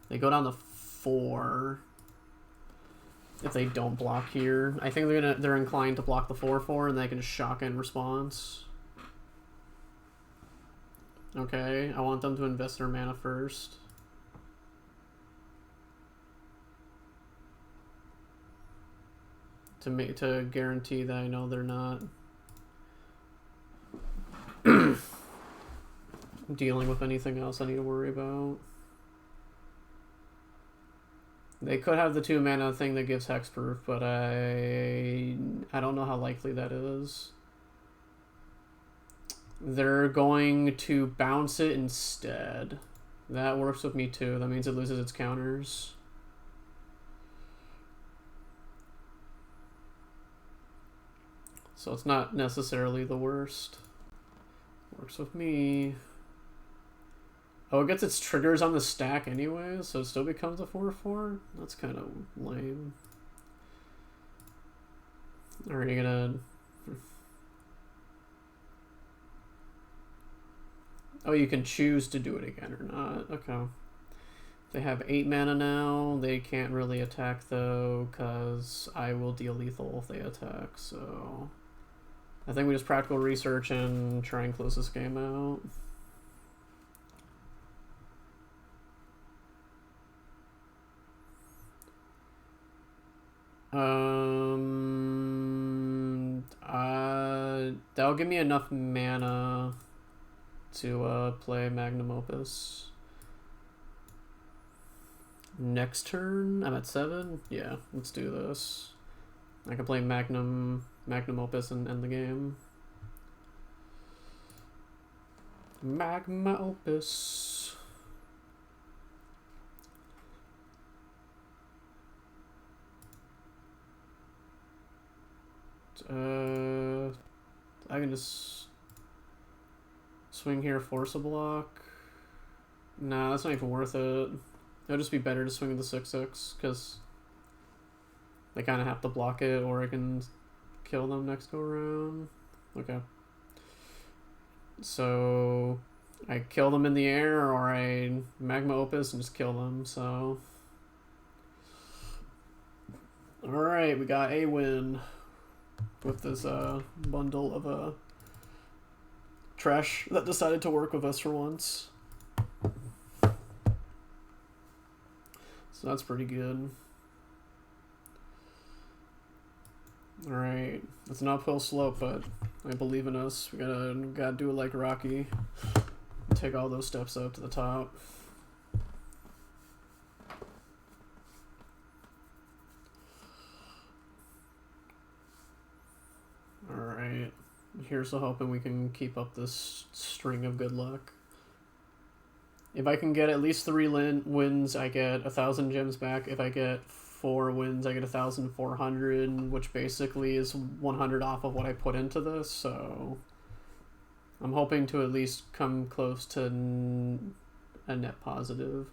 They go down to 4. If they don't block here. I think they're inclined to block the 4/4 and they can just shock in response. Okay, I want them to invest their mana first. To guarantee that I know they're not dealing with anything else I need to worry about. They could have the 2 mana thing that gives hexproof, but I don't know how likely that is. They're going to bounce it instead. That works with me too. That means it loses its counters. So it's not necessarily the worst. Works with me. Oh, it gets its triggers on the stack anyway, so it still becomes a 4/4? That's kind of lame. Are you gonna... Oh, you can choose to do it again or not. Okay. They have 8 mana now. They can't really attack though, because I will deal lethal if they attack, so... I think we just practical research and try and close this game out. That'll give me enough mana to play Magnum Opus. Next turn, I'm at 7. Yeah, let's do this. I can play Magnum Opus and end the game. Magma Opus. I can just Swing here, force a block. Nah, that's not even worth it. It'll just be better to swing the 6/6 because they kind of have to block it, or I can kill them next go around. Okay. So I kill them in the air, or I Magma Opus and just kill them. So all right, we got a win with this bundle of trash that decided to work with us for once. So that's pretty good. Alright, it's an uphill slope, but I believe in us. We gotta do it like Rocky. Take all those steps up to the top. Alright, here's the hoping we can keep up this string of good luck. If I can get at least 3 wins, I get 1,000 gems back. If I get 4 wins, I get 1,400, which basically is 100 off of what I put into this. So I'm hoping to at least come close to a net positive.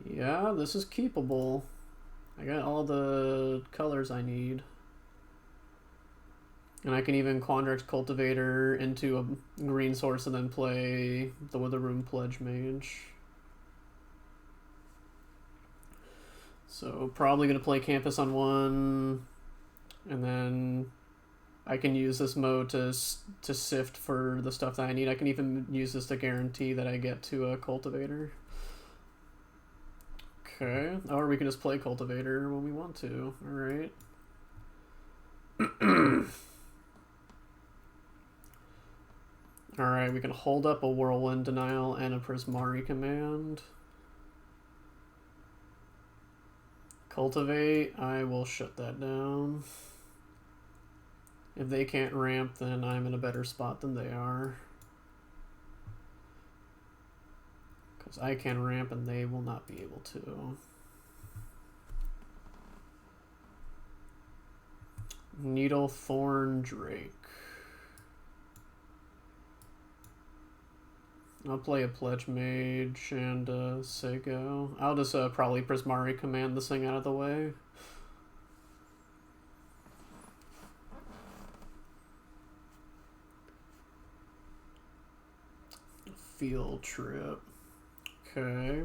Yeah, this is keepable. I got all the colors I need. And I can even Quandrix Cultivator into a green source and then play the Witherroom Pledge Mage. So probably going to play Campus on 1, and then I can use this mode to sift for the stuff that I need. I can even use this to guarantee that I get to a Cultivator. Okay, or we can just play Cultivator when we want to. Alright. Alright, we can hold up a Whirlwind Denial and a Prismari command. Cultivate, I will shut that down. If they can't ramp, then I'm in a better spot than they are. Because I can ramp and they will not be able to. Needlethorn Drake. I'll play a Pledge Mage and say go. I'll just probably Prismari command this thing out of the way. Field Trip. Okay.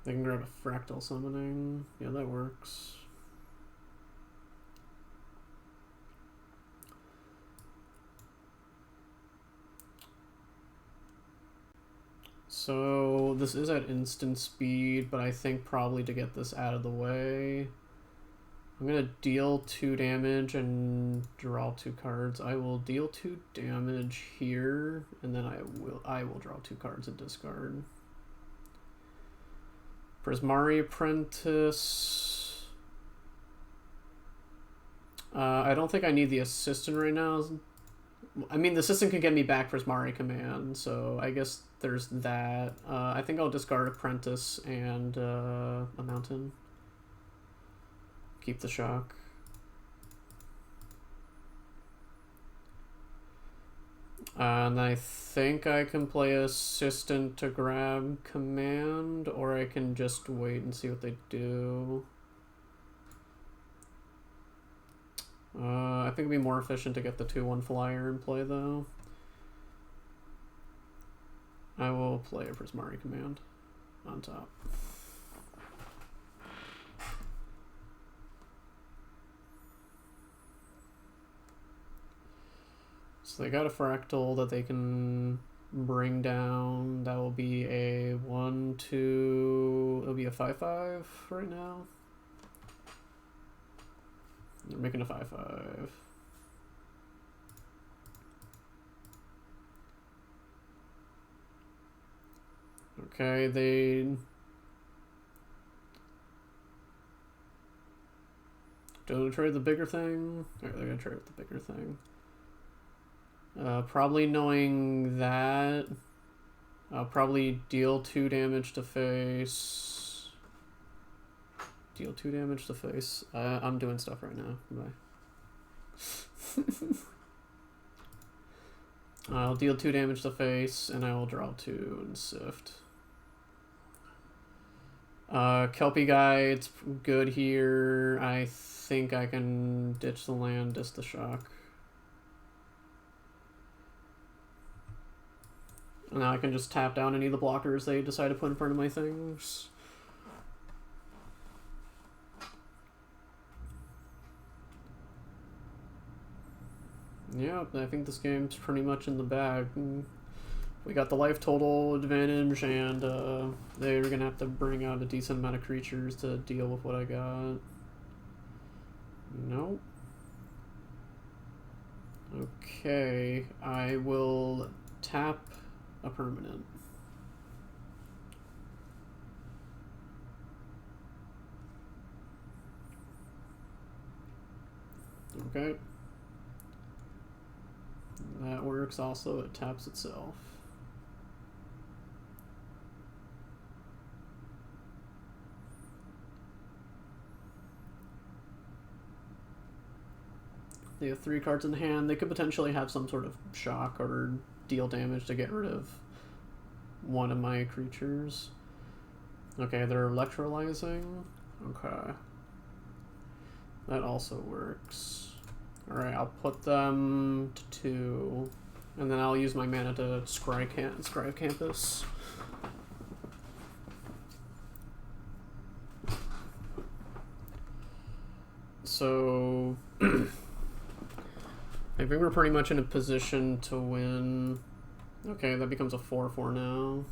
They can grab a Fractal Summoning. Yeah, that works. So this is at instant speed, but I think probably to get this out of the way, I'm gonna deal 2 damage and draw 2 cards. I will deal 2 damage here, and then I will draw 2 cards and discard. Prismari Apprentice. I don't think I need the assistant right now. I mean, the assistant can get me back Prismari command, so I guess there's that. I think I'll discard Apprentice and a Mountain. Keep the shock. And I think I can play Assistant to grab command, or I can just wait and see what they do. I think it'd be more efficient to get the 2/1 flyer in play, though. I will play a Prismari command on top. So they got a Fractal that they can bring down. That will be a 1/2. It'll be a 5/5 right now. They're making a 5/5. Okay, they don't trade the bigger thing. Or they're gonna trade with the bigger thing. Probably knowing that, I'll probably deal 2 damage to face. Deal 2 damage to face. I'm doing stuff right now. Bye. I'll deal 2 damage to face, and I will draw 2 and sift. Kelpie guy, it's good here. I think I can ditch the land, disc the shock. And now I can just tap down any of the blockers they decide to put in front of my things. Yeah, I think this game's pretty much in the bag. We got the life total advantage, and they're gonna have to bring out a decent amount of creatures to deal with what I got. Nope. Okay, I will tap a permanent. Okay. That works also, it taps itself. They have 3 cards in hand. They could potentially have some sort of shock or deal damage to get rid of one of my creatures. Okay, they're electrolyzing. Okay. That also works. Alright, I'll put them to 2. And then I'll use my mana to scry Campus. So I think we're pretty much in a position to win. Okay, that becomes a 4/4 now.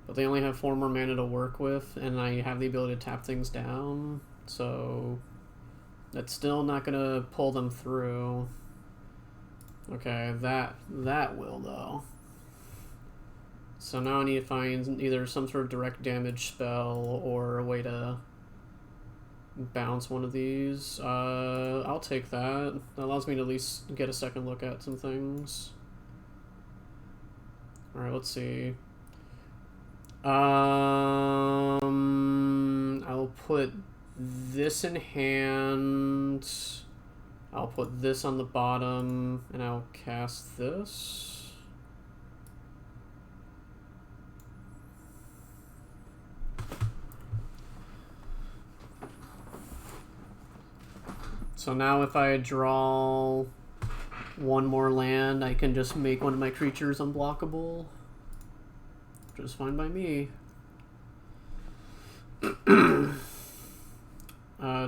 But they only have 4 more mana to work with, and I have the ability to tap things down, so that's still not gonna pull them through. Okay, that will though. So now I need to find either some sort of direct damage spell or a way to bounce one of these. I'll take that. That allows me to at least get a second look at some things. Alright, let's see. I'll put this in hand. I'll put this on the bottom, and I'll cast this. So now if I draw 1 more land, I can just make one of my creatures unblockable. Which is fine by me.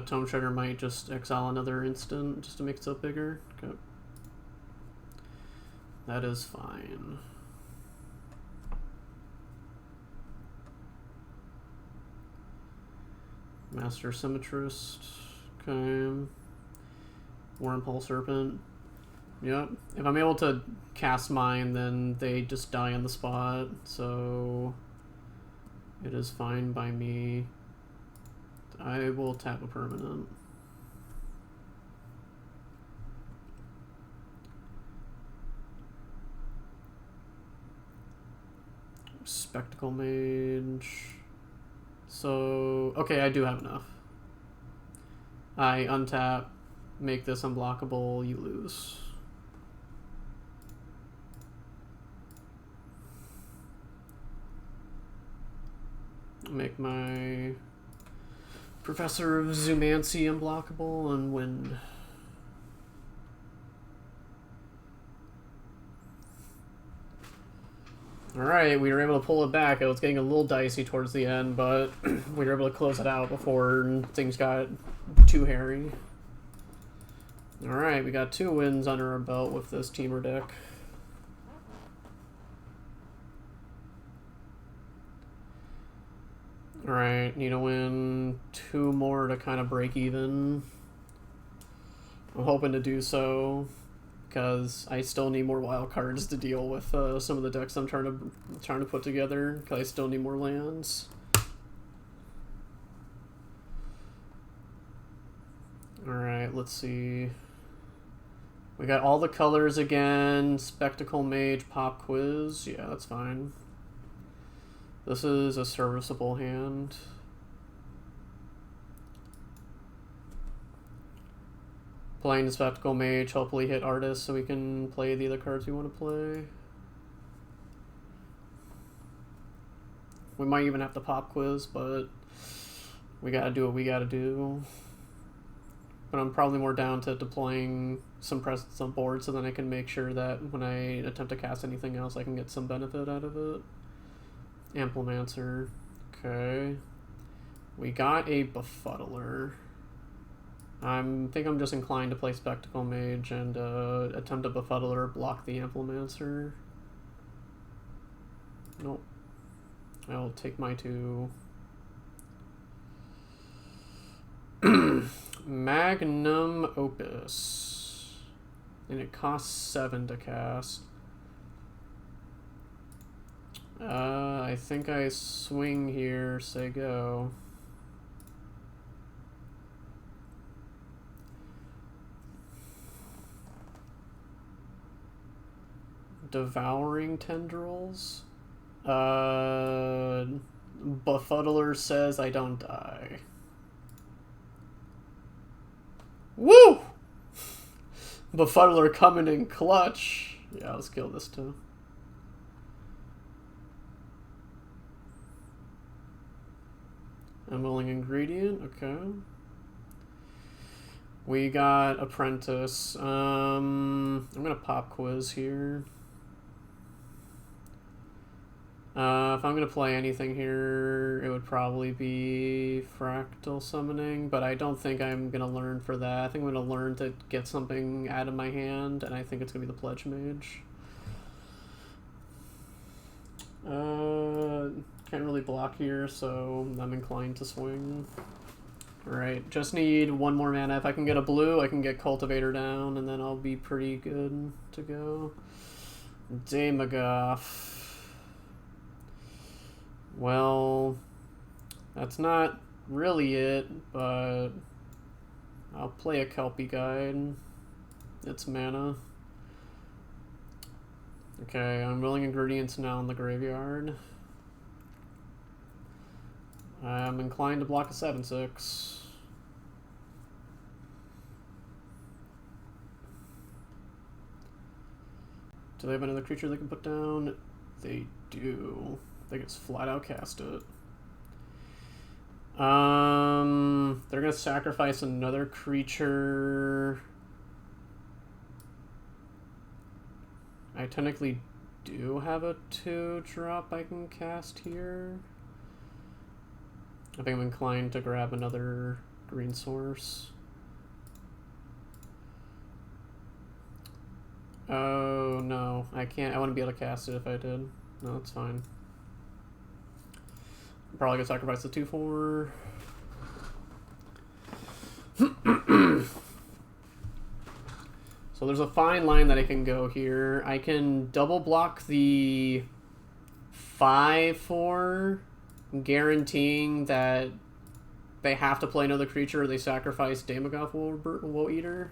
Tome Shredder might just exile another instant just to make itself bigger. Okay. That is fine. Master Symmetrist. Okay. Wormpole Serpent. Yep. If I'm able to cast mine, then they just die on the spot, so it is fine by me. I will tap a permanent. Spectacle Mage. So, okay, I do have enough. I untap, make this unblockable, you lose. Make my Professor of Zoomancy unblockable and win. Alright, we were able to pull it back. It was getting a little dicey towards the end, but we were able to close it out before things got too hairy. Alright, we got 2 wins under our belt with this Temur deck. Alright, need to win 2 more to kind of break even. I'm hoping to do so, because I still need more wild cards to deal with some of the decks I'm trying to put together, because I still need more lands. Alright, let's see. We got all the colors again. Spectacle Mage, Pop Quiz. Yeah, that's fine. This is a serviceable hand. Playing the Spectacle Mage, hopefully hit Artist so we can play the other cards we want to play. We might even have to pop quiz, but we gotta do what we gotta do. But I'm probably more down to deploying some presence on board so then I can make sure that when I attempt to cast anything else I can get some benefit out of it. Amplimancer. Okay. We got a Befuddler. I think I'm just inclined to play Spectacle Mage and attempt a Befuddler, block the Amplimancer. Nope. I'll take my 2. Magnum Opus. And it costs 7 to cast. I think I swing here, say go. Devouring Tendrils. Befuddler says I don't die. Woo! Befuddler coming in clutch. Yeah, let's kill this too. Unwilling Ingredient, okay. We got Apprentice. I'm gonna pop quiz here. If I'm gonna play anything here, it would probably be Fractal Summoning, but I don't think I'm gonna learn for that. I think I'm gonna learn to get something out of my hand, and I think it's gonna be the Pledge Mage. Can't really block here, so I'm inclined to swing. Alright, just need 1 more mana. If I can get a blue, I can get Cultivator down, and then I'll be pretty good to go. Demagoth. Well, that's not really it, but I'll play a Kelpie Guide. It's mana. Okay, Unwilling Ingredients now in the graveyard. I'm inclined to block a 7/6. Do they have another creature they can put down? They do. They can just flat out cast it. They're gonna sacrifice another creature. I technically do have a 2-drop I can cast here. I think I'm inclined to grab another green source. Oh no, I can't. I wouldn't be able to cast it if I did. No, that's fine. I'm probably gonna sacrifice the 2/4. So there's a fine line that I can go here. I can double block the 5/4, guaranteeing that they have to play another creature or they sacrifice Demagoth Woe Eater.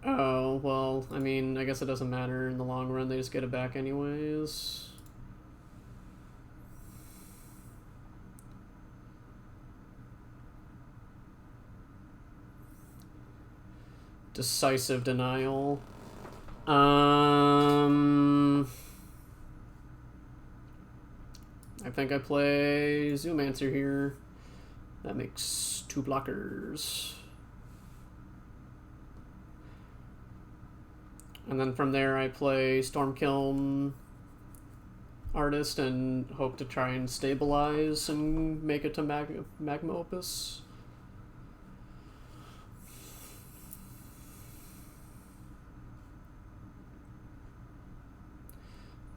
Oh, well, I mean, I guess it doesn't matter in the long run. They just get it back anyways. Decisive Denial. I think I play Zoomancer here. That makes 2 blockers. And then from there I play Stormkiln Artist and hope to try and stabilize and make it to Magma Opus.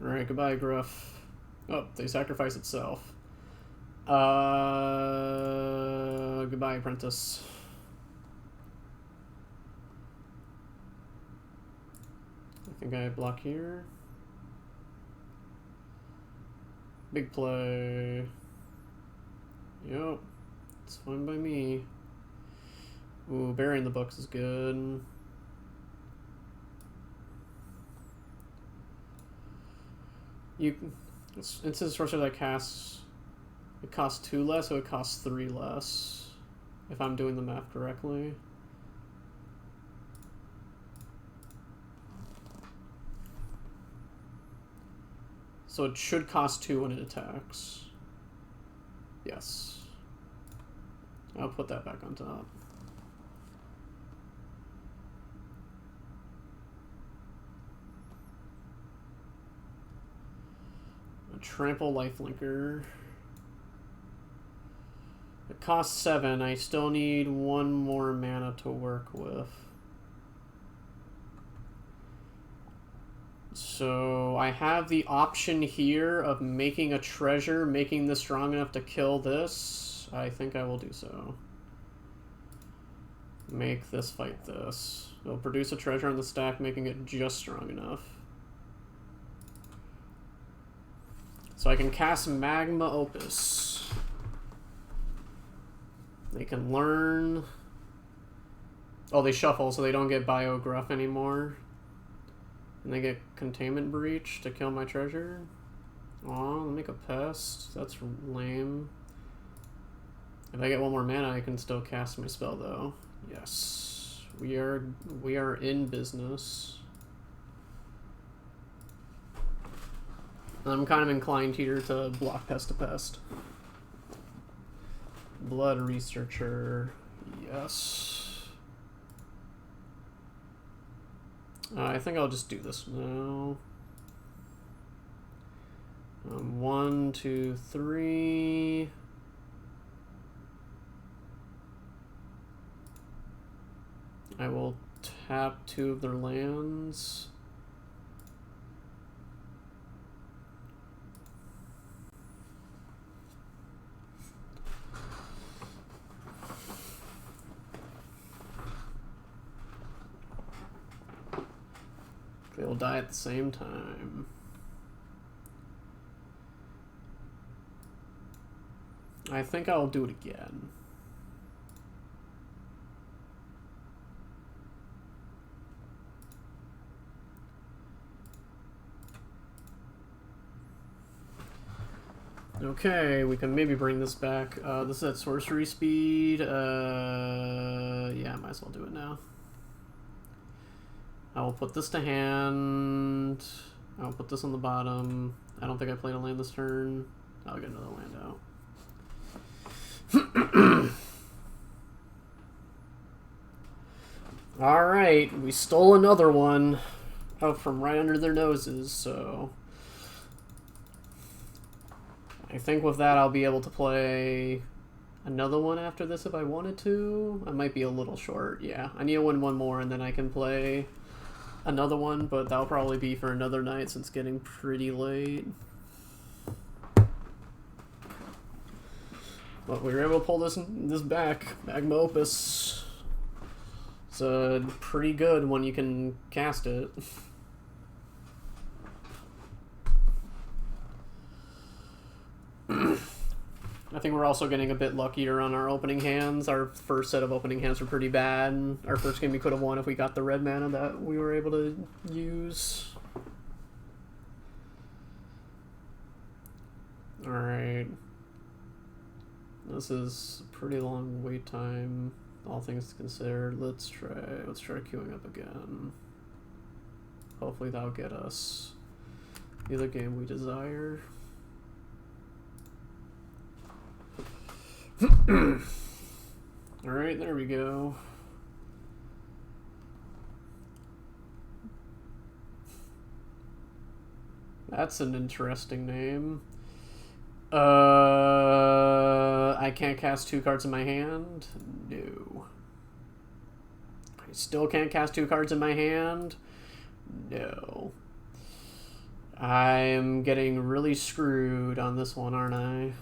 Alright, goodbye, Gruff. Oh, they sacrifice itself. Goodbye, Apprentice. I think I block here. Big play. Yep, it's fine by me. Ooh, burying the books is good. It's a sorcerer that casts. It costs 2 less, so it costs 3 less. if I'm doing the math correctly. So it should cost 2 when it attacks. Yes. I'll put that back on top. A trample lifelinker. It costs 7. I still need 1 more mana to work with. So I have the option here of making a treasure, making this strong enough to kill this. I think I will do so. Make this fight this. It'll produce a treasure on the stack, making it just strong enough. So I can cast Magma Opus. They can learn... Oh, they shuffle, so they don't get Bio-Gruff anymore. And they get Containment Breach to kill my treasure. Aw, I'll make a pest. That's lame. If I get 1 more mana, I can still cast my spell, though. Yes. We are in business. I'm kind of inclined here to block Pest to Pest. Blood Researcher. Yes. I think I'll just do this now. 1, 2, 3. I will tap 2 of their lands. They will die at the same time. I think I'll do it again. Okay, we can maybe bring this back. This is at sorcery speed. Yeah, I might as well do it now. I will put this to hand. I'll put this on the bottom. I don't think I played a land this turn. I'll get another land out. Alright, we stole another one out from right under their noses, so... I think with that I'll be able to play another one after this if I wanted to. I might be a little short, yeah. I need to win 1 more and then I can play another one, but that'll probably be for another night since it's getting pretty late. But we were able to pull this back. Magma Opus. It's pretty good when you can cast it. I think we're also getting a bit luckier on our opening hands. Our first set of opening hands were pretty bad. Our first game we could have won if we got the red mana that we were able to use. Alright. This is a pretty long wait time, all things considered. Let's try queuing up again. Hopefully that'll get us the other game we desire. Alright, there we go. That's an interesting name. I can't cast 2 cards in my hand? No. I still can't cast 2 cards in my hand? No. I am getting really screwed on this one, aren't I?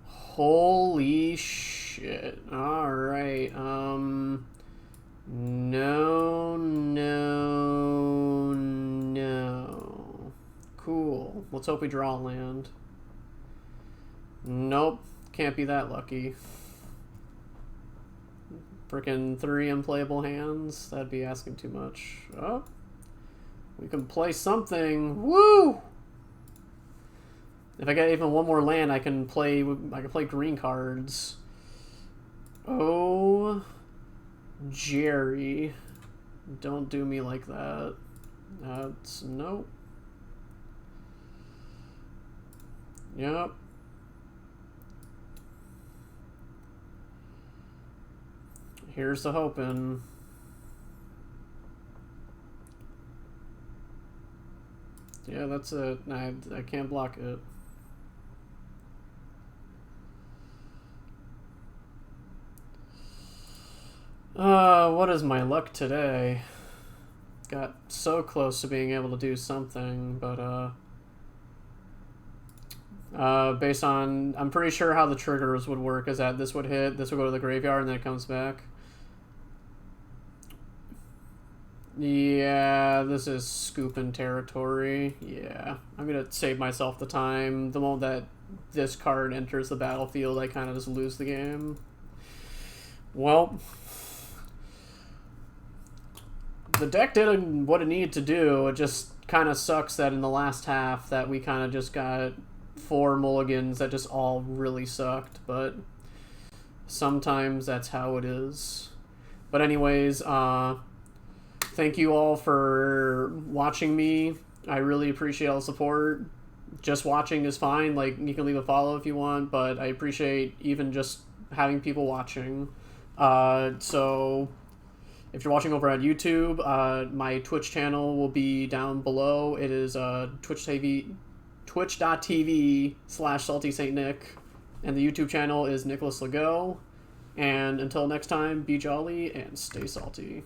Holy shit. Alright, no, no, no. Cool. Let's hope we draw a land. Nope. Can't be that lucky. Frickin' 3 unplayable hands? That'd be asking too much. Oh. We can play something. Woo! If I get even 1 more land, I can play green cards. Oh, Jerry. Don't do me like that. That's... Nope. Yep. Here's the hoping. Yeah, that's it. I can't block it. What is my luck today? Got so close to being able to do something, but, based on... I'm pretty sure how the triggers would work is that this would hit, this would go to the graveyard, and then it comes back. Yeah, this is scooping territory. Yeah, I'm gonna save myself the time. The moment that this card enters the battlefield, I kind of just lose the game. Well, the deck did what it needed to do. It just kind of sucks that in the last half that we kind of just got 4 mulligans that just all really sucked, but sometimes that's how it is. But anyways, thank you all for watching me. I really appreciate all the support. Just watching is fine. Like, you can leave a follow if you want, but I appreciate even just having people watching. So if you're watching over at YouTube, my Twitch channel will be down below. It is twitch.tv/SaltySaintNick, and the YouTube channel is Nicholas Legault. And until next time, be jolly and stay salty.